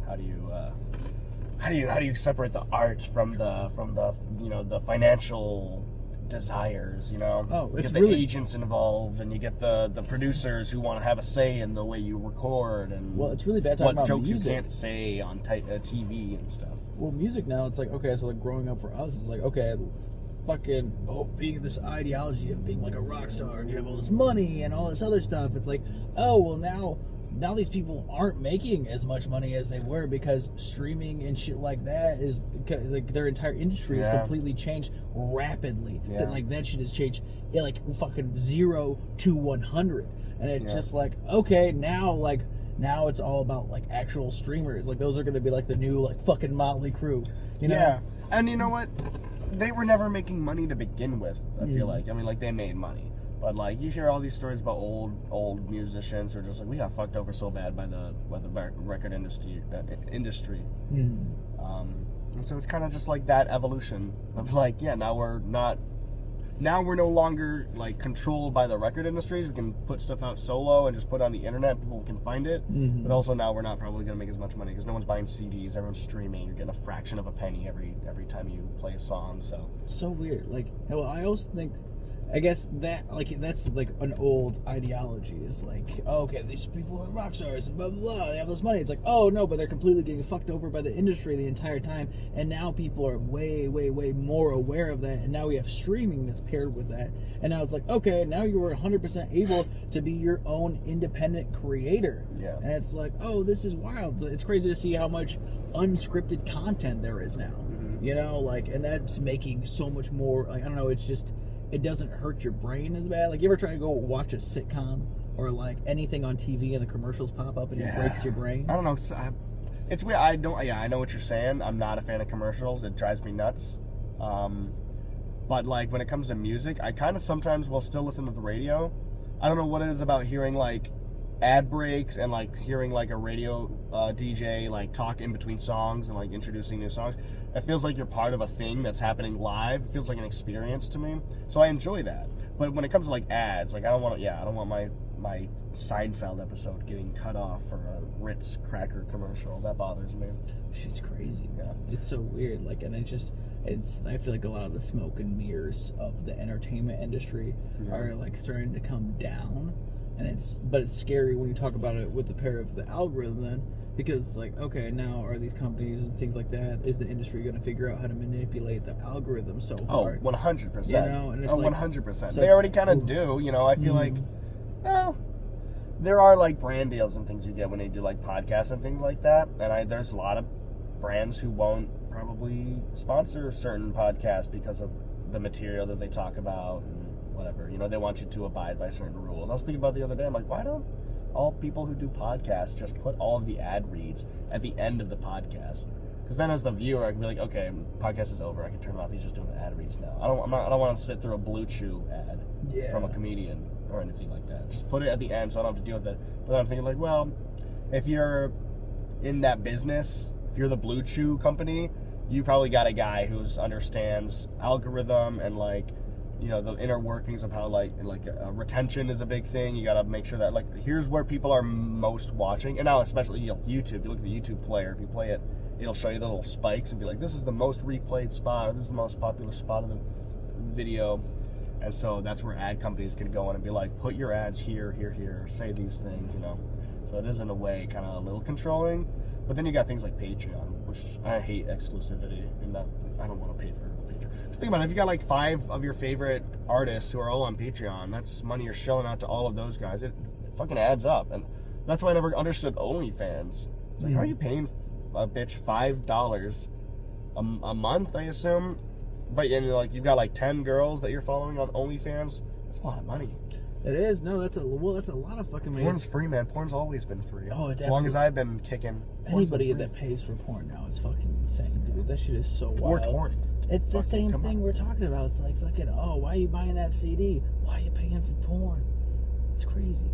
how do you separate the art from the you know, the financial desires, you know? Oh, it's you get really... the agents involved, and you get the producers who want to have a say in the way you record, and well, it's really bad talking about jokes music. You can't say on TV and stuff. Well, music now, it's like, okay, so like growing up for us, it's like, okay, fucking, being this ideology of being like a rock star, and you have all this money and all this other stuff, it's like, oh, well, now these people aren't making as much money as they were because streaming and shit like that is like their entire industry has completely changed rapidly. Like that shit has changed like fucking 0 to 100, and it's just like, okay, now it's all about like actual streamers. Like those are going to be like the new like fucking Motley Crue, you know? Yeah, and you know what? They were never making money to begin with. I feel like, I mean, like they made money. But like you hear all these stories about old musicians who are just like, we got fucked over so bad by the record industry. And so it's kind of just like that evolution of like, now we're no longer like controlled by the record industries. We can put stuff out solo and just put it on the internet. People can find it. But also now we're not probably going to make as much money because no one's buying CDs. Everyone's streaming. You're getting a fraction of a penny every time you play a song. So weird. Like, well, I also think, I guess that, like, that's, like, an old ideology. Is like, oh, okay, these people are rock stars and blah, blah, blah, they have this money. It's like, oh, no, but they're completely getting fucked over by the industry the entire time, and now people are way, way, way more aware of that, and now we have streaming that's paired with that, and now it's like, okay, now you're 100% able to be your own independent creator. Yeah. And it's like, oh, this is wild. It's crazy to see how much unscripted content there is now. You know, like, and that's making so much more, like, I don't know, it's just... It doesn't hurt your brain as bad. Like, you ever try to go watch a sitcom or, like, anything on TV and the commercials pop up and it breaks your brain? I don't know. It's weird. I know what you're saying. I'm not a fan of commercials. It drives me nuts. But like when it comes to music, I kind of sometimes will still listen to the radio. I don't know what it is about hearing like ad breaks and like hearing like a radio DJ like talk in between songs and like introducing new songs. It feels like you're part of a thing that's happening live. It feels like an experience to me. So I enjoy that. But when it comes to like ads, like I don't want my Seinfeld episode getting cut off for a Ritz cracker commercial. That bothers me. Shit's crazy. Yeah. It's so weird. Like, and I feel like a lot of the smoke and mirrors of the entertainment industry are like starting to come down, and it's scary when you talk about it with the pair of the algorithm then, because like, okay, now are these companies and things like that, is the industry going to figure out how to manipulate the algorithm so hard? 100%. You know, and it's like 100%. so They already kind of do, you know. I feel like, well, there are like brand deals and things you get when they do like podcasts and things like that, and there's a lot of brands who won't probably sponsor certain podcasts because of the material that they talk about and whatever. You know, they want you to abide by certain rules. I was thinking about the other day, I'm like, why don't all people who do podcasts just put all of the ad reads at the end of the podcast? Because then as the viewer, I can be like, okay, podcast is over, I can turn it off. He's just doing the ad reads now. I don't want to sit through a Blue Chew ad from a comedian or anything like that. Just put it at the end so I don't have to deal with it. But then I'm thinking like, well, if you're in that business, if you're the Blue Chew company, you probably got a guy who understands algorithm and like, you know, the inner workings of how like retention is a big thing. You got to make sure that like here's where people are most watching. And now especially YouTube, you look at the YouTube player. If you play it, it'll show you the little spikes and be like, this is the most replayed spot, or this is the most popular spot of the video. And so that's where ad companies can go in and be like, put your ads here, here, here, say these things, you know. So it is in a way kind of a little controlling. But then you got things like Patreon, which I hate exclusivity, and that I don't want to pay for Patreon. Just think about it. If you got like 5 of your favorite artists who are all on Patreon, that's money you're shelling out to all of those guys. It fucking adds up. And that's why I never understood OnlyFans. It's like, how are you paying a bitch $5 a month, I assume? But like you've got like 10 girls that you're following on OnlyFans. That's a lot of money. It is. No, that's a lot of fucking money. Porn's free, man. Porn's always been free. Oh, it's as long as I've been kicking. Anybody that pays for porn now is fucking insane, dude. That shit is so wild. Or torrent. It's the same thing we're talking about. It's like fucking, oh, why are you buying that CD? Why are you paying for porn? It's crazy.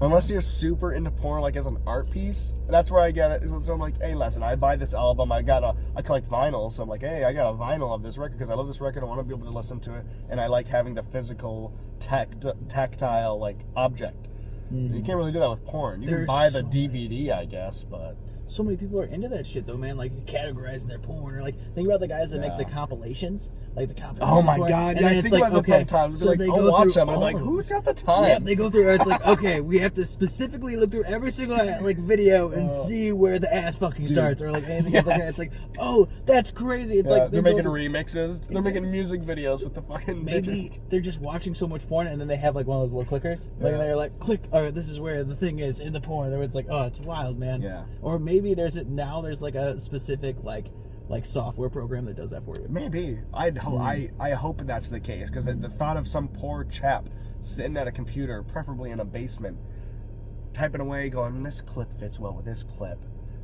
Unless you're super into porn, like as an art piece, that's where I get it. So I'm like, hey, listen, I buy this album. I collect vinyl, so I'm like, hey, I got a vinyl of this record because I love this record. I want to be able to listen to it, and I like having the physical, tactile like object. Mm-hmm. You can't really do that with porn. You can buy the DVD, I guess, but so many people are into that shit though, man. Like categorizing their porn, or like think about the guys that make the compilations, like the compilation. Oh my porn. god! And Yeah, I think about that sometimes. So like, they I'll go watch through them. And I'm like, who's got the time? Yeah, they go through. It's like, okay, we have to specifically look through every single like video and see where the ass fucking starts, or like anything else like that. It's like, oh, that's crazy. It's like they're making remixes. They're making music videos with the fucking bitches. They're just watching so much porn, and then they have like one of those little clickers. Like they're like, click. All right, this is where the thing is in the porn. Where it's like, oh, it's wild, man. Yeah. Or maybe there's like a specific like software program that does that for you. Maybe. I hope that's the case, because the thought of some poor chap sitting at a computer, preferably in a basement, typing away, going, this clip fits well with this clip,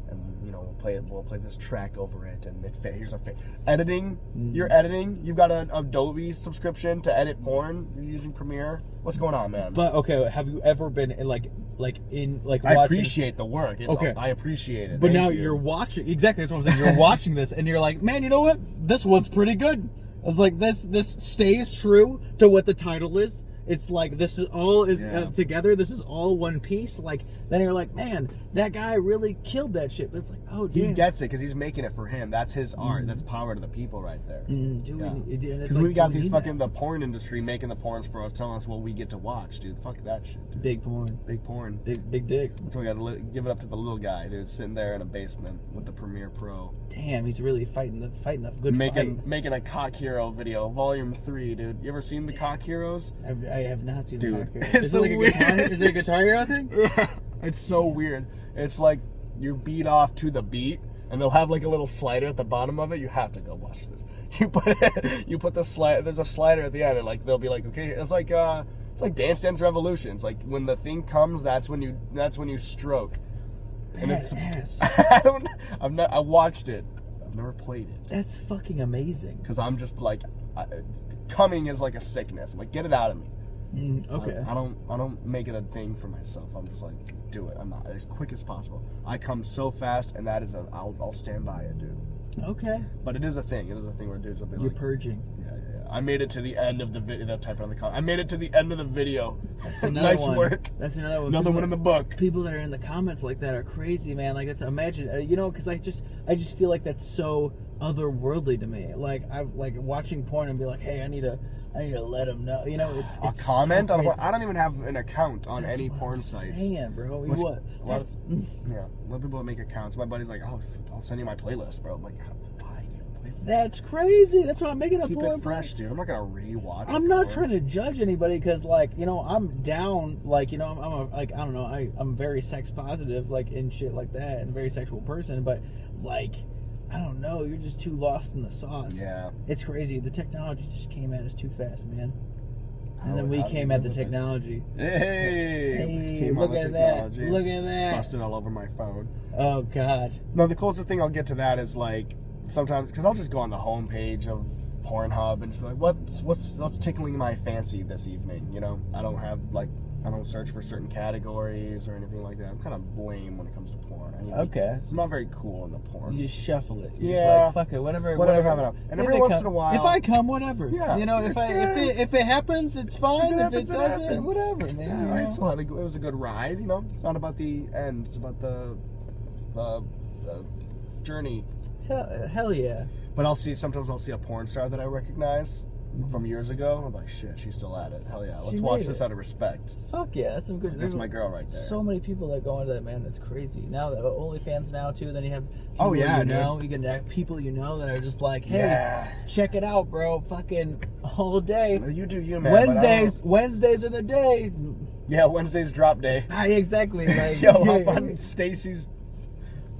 and you know we'll play this track over it, and here's a editing. You're editing. You've got an Adobe subscription to edit porn. You're using Premiere. What's going on, man? But okay, have you ever been in like watching? I appreciate the work. I appreciate it. But now you're watching. Exactly, that's what I'm saying. You're watching this, and you're like, man, you know what? This one's pretty good. I was like, this stays true to what the title is. It's like this is all together. This is all one piece. Like then you're like, man, that guy really killed that shit. But it's like, oh, damn. He gets it because he's making it for him. That's his art. That's power to the people right there. Because we got these fucking the porn industry making the porns for us, telling us what we get to watch, dude. Fuck that shit. Dude. Big porn. Big dick. That's why we got to give it up to the little guy, dude, sitting there in a basement with the Premiere Pro. Damn, he's really fighting the good making fight. Making a Cock Hero video, Volume 3, dude. You ever seen the Cock Heroes? I have not seen dude, the Cock Hero. Is it like a guitar? Is it a Guitar Hero thing? It's so weird. It's like you beat off to the beat, and they'll have like a little slider at the bottom of it. You have to go watch this. You put the slide. There's a slider at the end, and like they'll be like, okay, it's like Dance Dance Revolution. It's like when the thing comes, that's when you stroke. And it's I watched it. I've never played it. That's fucking amazing. Because I'm just like, coming is like a sickness. I'm like, get it out of me. Okay. I don't make it a thing for myself. I'm just like, do it. I'm not as quick as possible. I come so fast, and that is I'll stand by it, dude. Okay. But it is a thing. It is a thing where dudes will be You're like, purging. yeah. I made it to the end of the video. That type on the comment. I made it to the end of the video. That's another Nice one. work. That's another one. Another one in the book. People that are in the comments like that are crazy, man. Like, it's imagine, because I just feel like that's so otherworldly to me. Like, I've like watching porn and be like, hey, I need to let them know. It's A comment so on crazy. what? I don't even have an account on That's any what porn I'm sites. saying, bro. Which- What? a lot That's yeah, a lot of people that make accounts. My buddy's like, oh, I'll send you my playlist, bro. I'm like, why? that's crazy. That's why I'm making a Keep porn. it fresh, dude. I'm not gonna rewatch. I'm not trying to judge anybody because, like, I'm down. Like, I don't know. I'm very sex positive, like, in shit like that, and a very sexual person. But, like, I don't know. You're just too lost in the sauce. Yeah. It's crazy. The technology just came at us too fast, man. And then How we do you came at the live with it? technology. Hey, came look on the at that. technology. Look at that. Busting all over my phone. Oh, God. No, the closest thing I'll get to that is like sometimes because I'll just go on the homepage of Pornhub and just be like, what's tickling my fancy this evening? I don't search for certain categories or anything like that. I'm kind of lame when it comes to porn. Okay. I'm not very cool in the porn. You just shuffle it. You're Yeah. just like, fuck it, whatever. have enough. And If every it once come- in a while, if I come, whatever. Yeah, If it happens, it's fine. If it happens, doesn't, happens. whatever, man. I still had it was a good ride. It's not about the end. It's about the journey. Hell yeah. But sometimes I'll see a porn star that I recognize from years ago. I'm like, shit, she's still at it. Hell yeah, let's She watch made this it. out of respect. Fuck yeah, that's some good. That's there's my girl right there. So many people that go into that, man. That's crazy. Now the OnlyFans now too. Then you have people Oh, yeah, dude. you get people that are just like, hey, Yeah. check it out, bro. Fucking all day. You do you, man. but I Wednesdays of the day. don't- Yeah, Wednesday's drop day. Exactly. Like, Yo, yeah. hop on Stacy's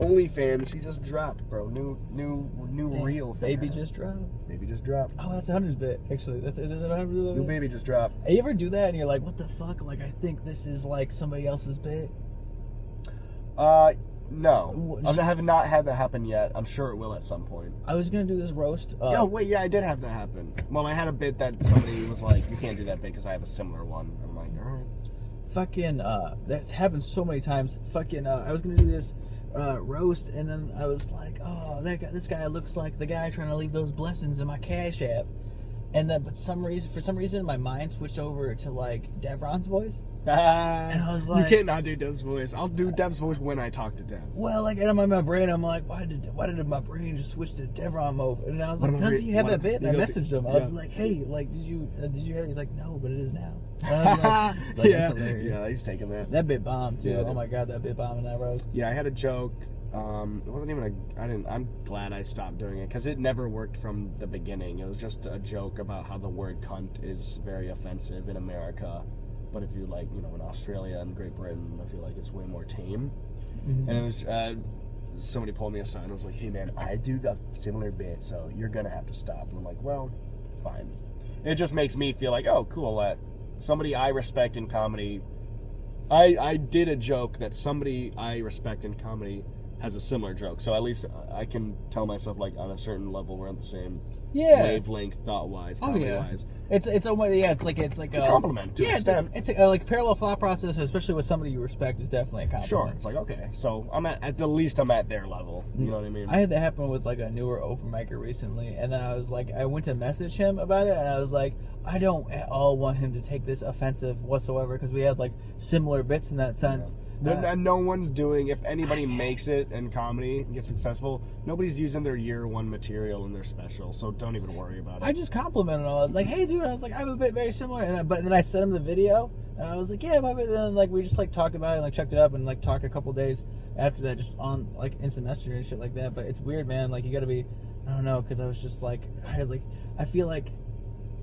OnlyFans. She just dropped, bro. New Damn, reel. Thing. Baby just dropped. Baby just dropped. Oh, that's a 100's bit. Actually, is this a 100's New bit? baby just dropped. You ever do that and you're like, what the fuck? Like, I think this is like somebody else's bit. No. I have not had that happen yet. I'm sure it will at some point. I was gonna do this roast. Oh, wait, yeah, I did have that happen. Well, I had a bit that somebody was like, you can't do that bit because I have a similar one. I'm like, all right. Fucking, that's happened so many times. Fucking, I was gonna do this roast, and then I was like, oh, this guy looks like the guy trying to leave those blessings in my Cash App. And then, for some reason, my mind switched over to like Devron's voice. And I was like, you can't not do Dev's voice. I'll do Dev's voice when I talk to Dev. well, like, in my brain, I'm like, why did my brain just switch to Devron mode? And I was What like, about does he have what- that bit? And I because- messaged him. I yeah. was like, hey, like, did you hear it? He's like, no, but it is now. And I was like, that's Yeah, hilarious. yeah, he's taking that. That bit bombed too. Yeah, Oh my god, that bit bombed in that roast. Yeah, I had a joke. It wasn't even I'm glad I stopped doing it because it never worked from the beginning. It was just a joke about how the word cunt is very offensive in America, but if you in Australia and Great Britain, I feel like it's way more tame. Mm-hmm. And it was somebody pulled me aside and was like, "Hey man, I do the similar bit, so you're gonna have to stop." And I'm like, "Well, fine." It just makes me feel like, oh, cool. Somebody I respect in comedy. I did a joke that somebody I respect in comedy has a similar joke, so at least I can tell myself like on a certain level we're on the same wavelength, thought wise, comedy wise. It's almost it's like It's a compliment to an extent. It's a, like parallel thought process, especially with somebody you respect, is definitely a compliment. Sure, it's like okay, so I'm at the least I'm at their level. You know what I mean? I had that happen with like a newer open micer recently, and then I was like, I went to message him about it, and I was like, I don't at all want him to take this offensive whatsoever because we had like similar bits in that sense. And no one's doing. If anybody makes it in comedy and gets successful, nobody's using their year one material in their special, so don't even worry about it. I just complimented him. I was like, "Hey, dude," I was like, "I have a bit very similar," but then I sent him the video, and I was like, "Yeah, my bit." And then like we just like talked about it, and, like checked it up, and like talked a couple days after that, just on like instant messenger and shit like that. But it's weird, man. Like you got to be, I don't know, because I feel like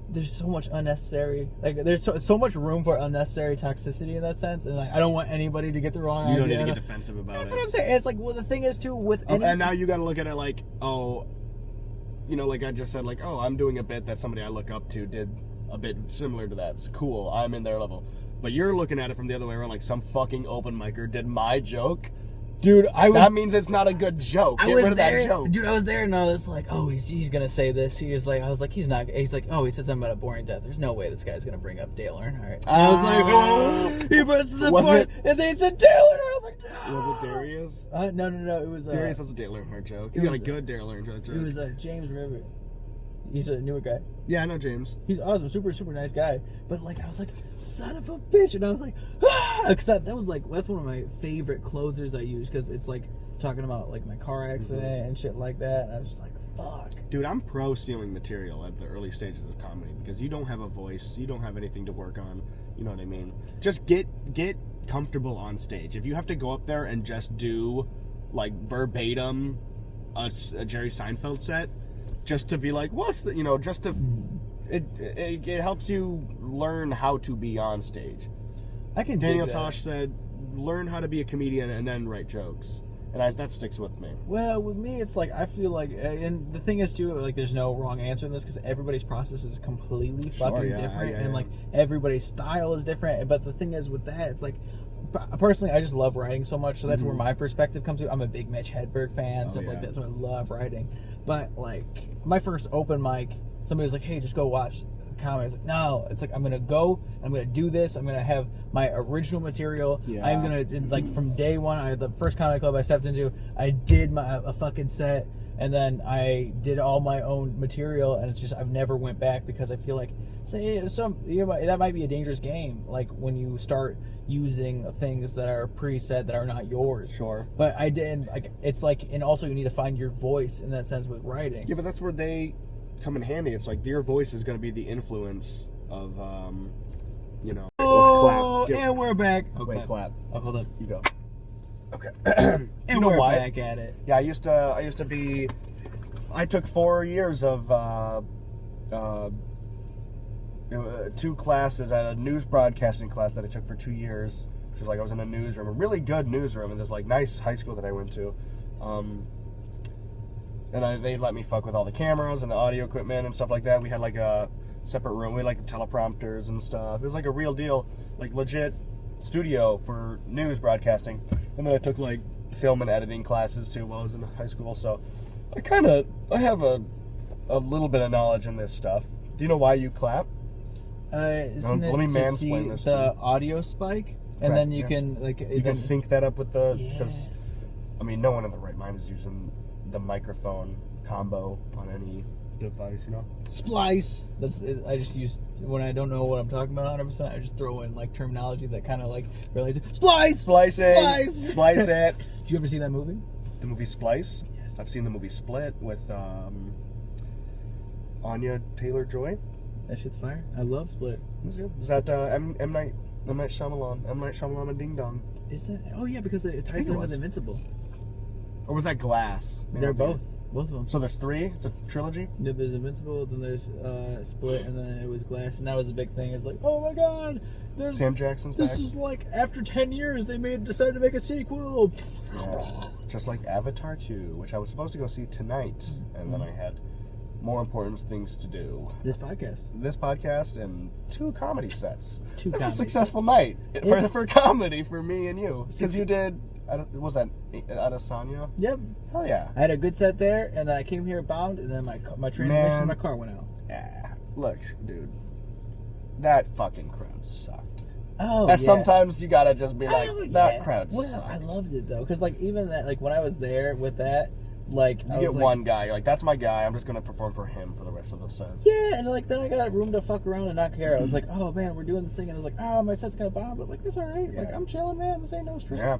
there's so much unnecessary, like there's so much room for unnecessary toxicity in that sense, and like I don't want anybody to get the wrong idea. You don't need to get defensive about That's it. what I'm saying. It's like, well, the thing is too with any. And now you got to look at it like, oh, like I just said, like, oh, I'm doing a bit that somebody I look up to did a bit similar to that. It's cool. I'm in their level. But you're looking at it from the other way around, like some fucking open micer did my joke, Dude, that means it's not a good joke. Get rid of that joke. Dude, I was there and I was like, oh, he's gonna say this. I was like, he's not. He's like, oh, he said something about a boring death. There's no way this guy's gonna bring up Dale Earnhardt. And I was like, oh, he pressed the point, and they said Dale Earnhardt. I was like, no. Was it Darius? No. It was Darius has a Dale Earnhardt joke. He's got a good Dale Earnhardt joke. It was James River. He's a newer guy. Yeah, I know James. He's awesome, super, super nice guy. But like, I was like, son of a bitch, and I was like, ah! Cause that's one of my favorite closers I use because it's like talking about like my car accident and shit like that. And I was just like, fuck. Dude, I'm pro stealing material at the early stages of comedy because you don't have a voice, you don't have anything to work on. You know what I mean? Just get comfortable on stage. If you have to go up there and just do like verbatim a Jerry Seinfeld set, just to be like, what's the, just to, it helps you learn how to be on stage. I can. Daniel Tosh said, learn how to be a comedian and then write jokes. And that sticks with me. Well, with me, it's like, I feel like, and the thing is, too, like, there's no wrong answer in this, because everybody's process is completely fucking different, and, like, everybody's style is different, but the thing is, with that, it's like, personally, I just love writing so much, so that's where my perspective comes to. I'm a big Mitch Hedberg fan, stuff like that, so I love writing. But, like, my first open mic, somebody was like, hey, just go watch comedy. I was like, no. It's like, I'm gonna go, I'm gonna do this, I'm gonna have my original material. I'm gonna, like, from day one, the first comedy club I stepped into, I did a fucking set, and then I did all my own material, and it's just, I've never went back, because I feel like, that might be a dangerous game, like, when you start using things that are preset that are not yours. Sure. But I didn't, like, it's like, and also you need to find your voice in that sense with writing. Yeah, but that's where they come in handy. It's like your voice is going to be the influence of, Oh, let's clap. And we're back. Wait, clap. Oh, hold up. You go. Okay. And you know we're why? back at it. Yeah, I took 4 years of 2 classes at a news broadcasting class that I took for 2 years, which was like I was in a newsroom, a really good newsroom in this like nice high school that I went to. And they let me fuck with all the cameras and the audio equipment and stuff like that. We had like a separate room. We had like teleprompters and stuff. It was like a real deal, like legit studio for news broadcasting. And then I took like film and editing classes too while I was in high school. So I have a little bit of knowledge in this stuff. Do you know why you clap? Isn't Let me it to mansplain see this to the you. audio spike? And then you can like you can sync that up with because I mean no one in the right mind is using the microphone combo on any device, Splice. I just use, when I don't know what I'm talking about 100%, I just throw in like terminology that kind of like relates. Splice. Splice it. Did you ever see that movie? The movie Splice? Yes. I've seen the movie Split with Anya Taylor-Joy. That shit's fire. I love Split. Is that M. Night Shyamalan? M. Night Shyamalan and Ding Dong. Is that? Oh yeah, because it ties in with Invincible. Or was that Glass? They're both of them. So there's 3? It's a trilogy? Yeah, there's Invincible, then there's Split, and then it was Glass, and that was a big thing. It's like, oh my god, Sam Jackson's back. This is like, after 10 years, they decided to make a sequel. Yeah. Just like Avatar 2, which I was supposed to go see tonight, and then I had more important things to do. This podcast and 2 comedy sets. It's a successful night for comedy for me and you. Because you did, was that Adesanya? Yep. Hell yeah. I had a good set there, and then I came here bound, and then my transmission in my car went out. Yeah. Look, dude, that fucking crowd sucked. Oh, and sometimes you gotta just be like, that crowd sucked. I loved it though, because like even that, like when I was there with that, like you get one guy, like that's my guy. I'm just gonna perform for him for the rest of the set. Yeah, and like then I got room to fuck around and not care. I was like, oh man, we're doing this thing, and I was like, oh, my set's gonna bomb, but like that's all right. Yeah. Like I'm chilling, man. This ain't no stress. Yeah.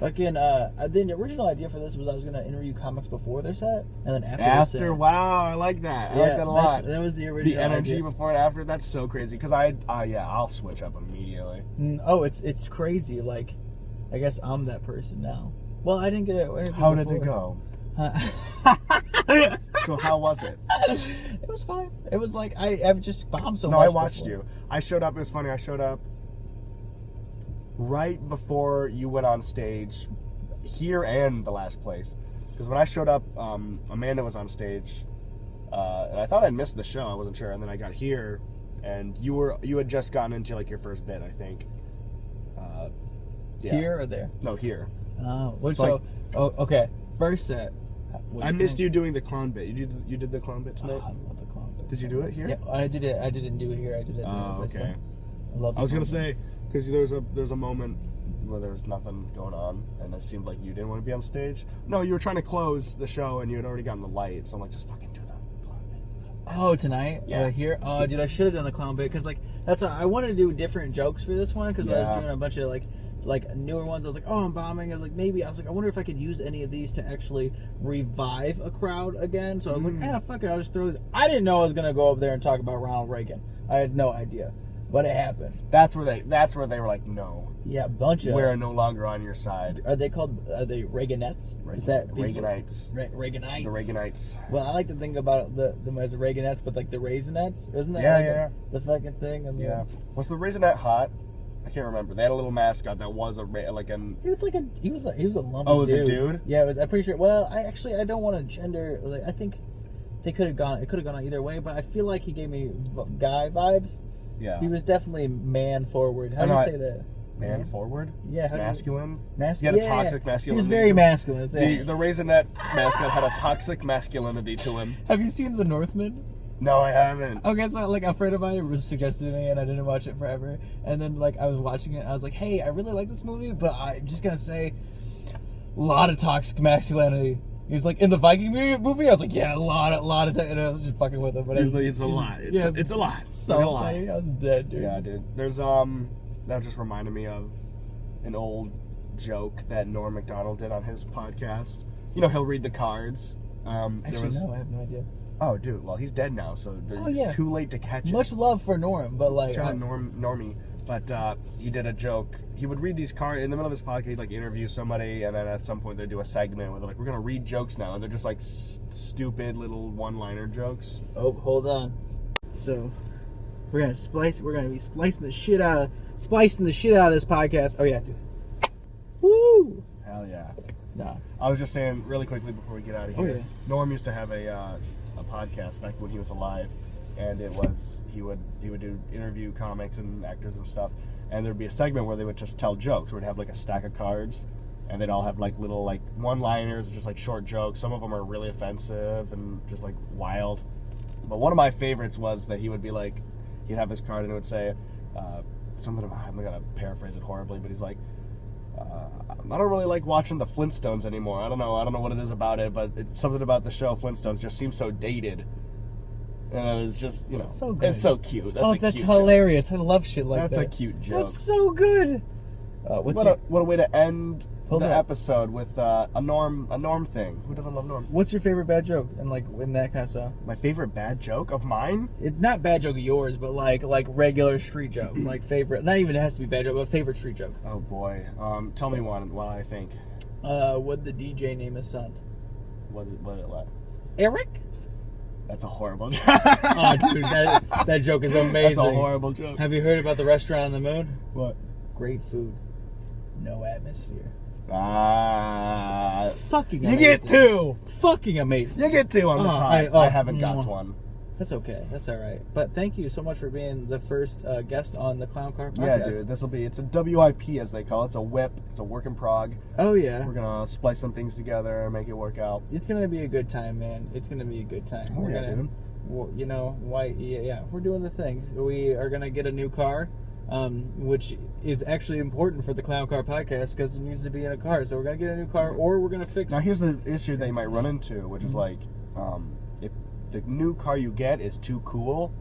Fucking, the original idea for this was I was gonna interview comics before their set, and then after. Wow, I like that. I like that a lot. That was the original. The energy idea. before and after. That's so crazy. Because I'll switch up immediately. Oh, it's crazy. Like, I guess I'm that person now. Well, I didn't get it. How did it go? So how was it? It was fine. It was like I've just bombed so much. No, I watched before. you. I showed up. It was funny. I showed up right before you went on stage, here and the last place. Because when I showed up, Amanda was on stage, and I thought I'd missed the show. I wasn't sure. And then I got here, and you had just gotten into like your first bit, I think. Yeah. Here or there? No, here. Okay. First set. I missed you doing the clown bit. You did the clown bit tonight? I love the clown bit. Did you do it here? Yeah, I did it. I didn't do it here. I did it. Okay. I love. I was gonna say because there's a moment where there was nothing going on, and it seemed like you didn't want to be on stage. No, you were trying to close the show, and you had already gotten the light. So I'm like, just fucking do the clown bit. Oh, tonight? Yeah. Here? Oh, dude, I should have done the clown bit because that's what I wanted to do different jokes for this one because I was doing a bunch of like newer ones. I was like, oh, I'm bombing. I was like, I wonder if I could use any of these to actually revive a crowd again. So I was like, fuck it, I'll just throw these. I didn't know I was gonna go up there and talk about Ronald Reagan. I had no idea, but it happened. That's where they were like, no. Yeah, a bunch of. We're no longer on your side. Are they Reaganettes? Is that people? Reaganites? Reaganites. The Reaganites. Well, I like to think about them as Reaganettes, but like the Raisinets, isn't that? Yeah. The fucking thing. And Was the Raisinette hot? I can't remember. They had a little mascot that was He was a lumpy dude. Oh, it was a dude? Yeah, it was. I'm pretty sure. Well, I don't want to gender. Like, I think they could have gone. It could have gone either way, but I feel like he gave me guy vibes. Yeah. He was definitely man forward. How do you say that? Man forward? Yeah. Masculine? He had a toxic masculinity. He was very masculine. The Raisinette mascot had a toxic masculinity to him. Have you seen The Northman? No, I haven't. Okay, so like a friend of mine was suggested to me, and I didn't watch it forever. And then like I was watching it, I was like, "Hey, I really like this movie, but I'm just gonna say, a lot of toxic masculinity." He's like, in the Viking movie, I was like, "Yeah, a lot of," and I was just fucking with him. But it's a lot. It's a lot. So funny. I was dead, dude. Yeah, dude. There's that just reminded me of an old joke that Norm Macdonald did on his podcast. You know, he'll read the cards. Actually, no, I have no idea. Oh, dude. Well, he's dead now, so it's too late to catch it. Much love for Norm, but like Normie. But he did a joke. He would read these cards in the middle of his podcast. He'd like interview somebody, and then at some point they'd do a segment where they're like, "We're gonna read jokes now," and they're just like stupid little one-liner jokes. Oh, hold on. So we're gonna be splicing the shit out of this podcast. Oh yeah, dude. Woo! Hell yeah. Nah. I was just saying really quickly before we get out of here. Oh, yeah. Norm used to have a podcast back when he was alive, and it was he would do interview comics and actors and stuff, and there'd be a segment where they would just tell jokes. Where they'd have like a stack of cards, and they'd all have like little like one-liners, just like short jokes. Some of them are really offensive and just like wild. But one of my favorites was that he would be like, he'd have this card and it would say something about, I'm gonna paraphrase it horribly, but he's like, I don't really like watching the Flintstones anymore. I don't know what it is about it, but it's something about the show Flintstones just seems so dated. And it was just, you know, so good. It's so cute. That's hilarious. Joke. I love shit like that's that. That's a cute joke. That's so good. What a way to end episode with a Norm thing. Who doesn't love Norm? What's your favorite bad joke and like in that kind of stuff? My favorite bad joke of mine? Not bad joke of yours, but like regular street joke. Like favorite. Not even it has to be bad joke, but favorite street joke. Oh boy. Tell me one while I think. What'd the DJ name his son? What it like? Eric? That's a horrible joke. Oh, dude, that joke is amazing. That's a horrible joke. Have you heard about the restaurant on the moon? What? Great food. No atmosphere. Fucking amazing. You get two. Fucking amazing. You get two on the pod. I haven't got one. That's okay. That's all right. But thank you so much for being the first guest on the Clown Car podcast. Yeah, dude. It's a WIP, as they call it. It's a whip. It's a work in prog. Oh, yeah. We're going to splice some things together and make it work out. It's going to be a good time, man. It's going to be a good time. Oh, dude. Well, you know, we're doing the thing. We are going to get a new car, which is actually important for the Clown Car podcast because it needs to be in a car. So we're going to get a new car, or we're going to fix... Now, here's the issue that you might run into, which is like, if the new car you get is too cool,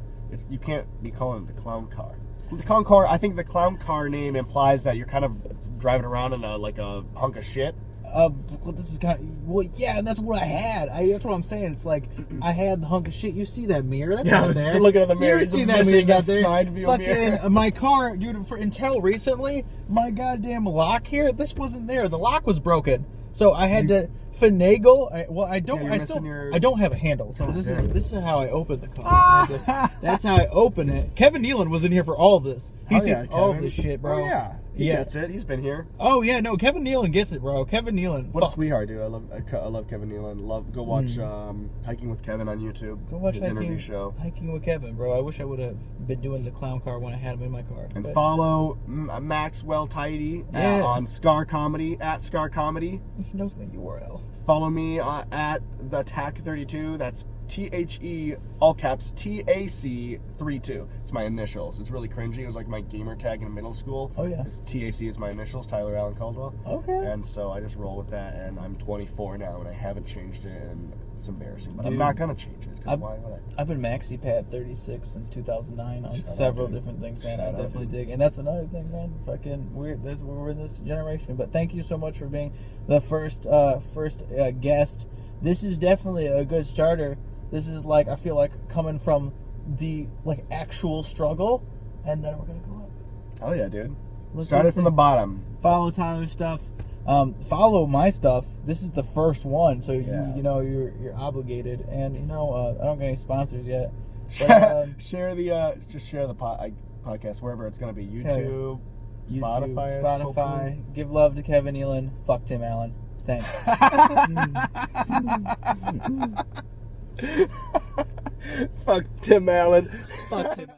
you can't be calling it the Clown Car. The Clown Car, I think the Clown Car name implies that you're kind of driving around in a hunk of shit. This is kind of... Well, yeah, and that's what I had. That's what I'm saying. It's like, I had the hunk of shit. You see that mirror? That's not there. Looking at the mirror. You see that mirror out there? Side view mirror. Fucking, my car, dude, until recently, my goddamn lock here, this wasn't there. The lock was broken. So I had to finagle. I don't have a handle. So this is how I open the car. That's how I open it. Kevin Nealon was in here for all of this. He's seen all of this shit, bro. Oh, yeah. He Yeah. gets it. He's been here. Oh yeah, no, Kevin Nealon gets it, bro. Kevin Nealon. What a fucks. sweetheart, dude. I love Kevin Nealon. Go watch Hiking with Kevin on YouTube. Go watch his interview show. Hiking with Kevin, bro. I wish I would have been doing the clown car when I had him in my car. And but follow Maxwell Tidy on Scar Comedy at Scar Comedy. he knows my URL. Follow me at the TAC32. That's THE all caps TAC 32. It's my initials. It's really cringy. It was like my gamer tag in middle school. Oh yeah. It's TAC is my initials. Tyler Allen Caldwell. Okay. And so I just roll with that. And I'm 24 now, and I haven't changed it, and it's embarrassing. But Dude, I'm not gonna change it because why would I? I've been MaxiPad 36 since 2009 on Shout several out, dude. different things, man. Shout I out, definitely dude. dig, and that's another thing, man. Fucking we're in this generation. But thank you so much for being the first guest. This is definitely a good starter. This is like, I feel like coming from the like actual struggle, and then we're gonna go up. Oh yeah, dude. Let's Started do from the bottom. Follow Tyler's stuff. Follow my stuff. This is the first one, so Yeah. you know you're obligated. And you know I don't get any sponsors yet. But, share the podcast wherever it's gonna be. YouTube, YouTube, Spotify. Spotify. Give love to Kevin Nealon. Fuck Tim Allen. Thanks. Fuck Tim Allen. Fuck Tim.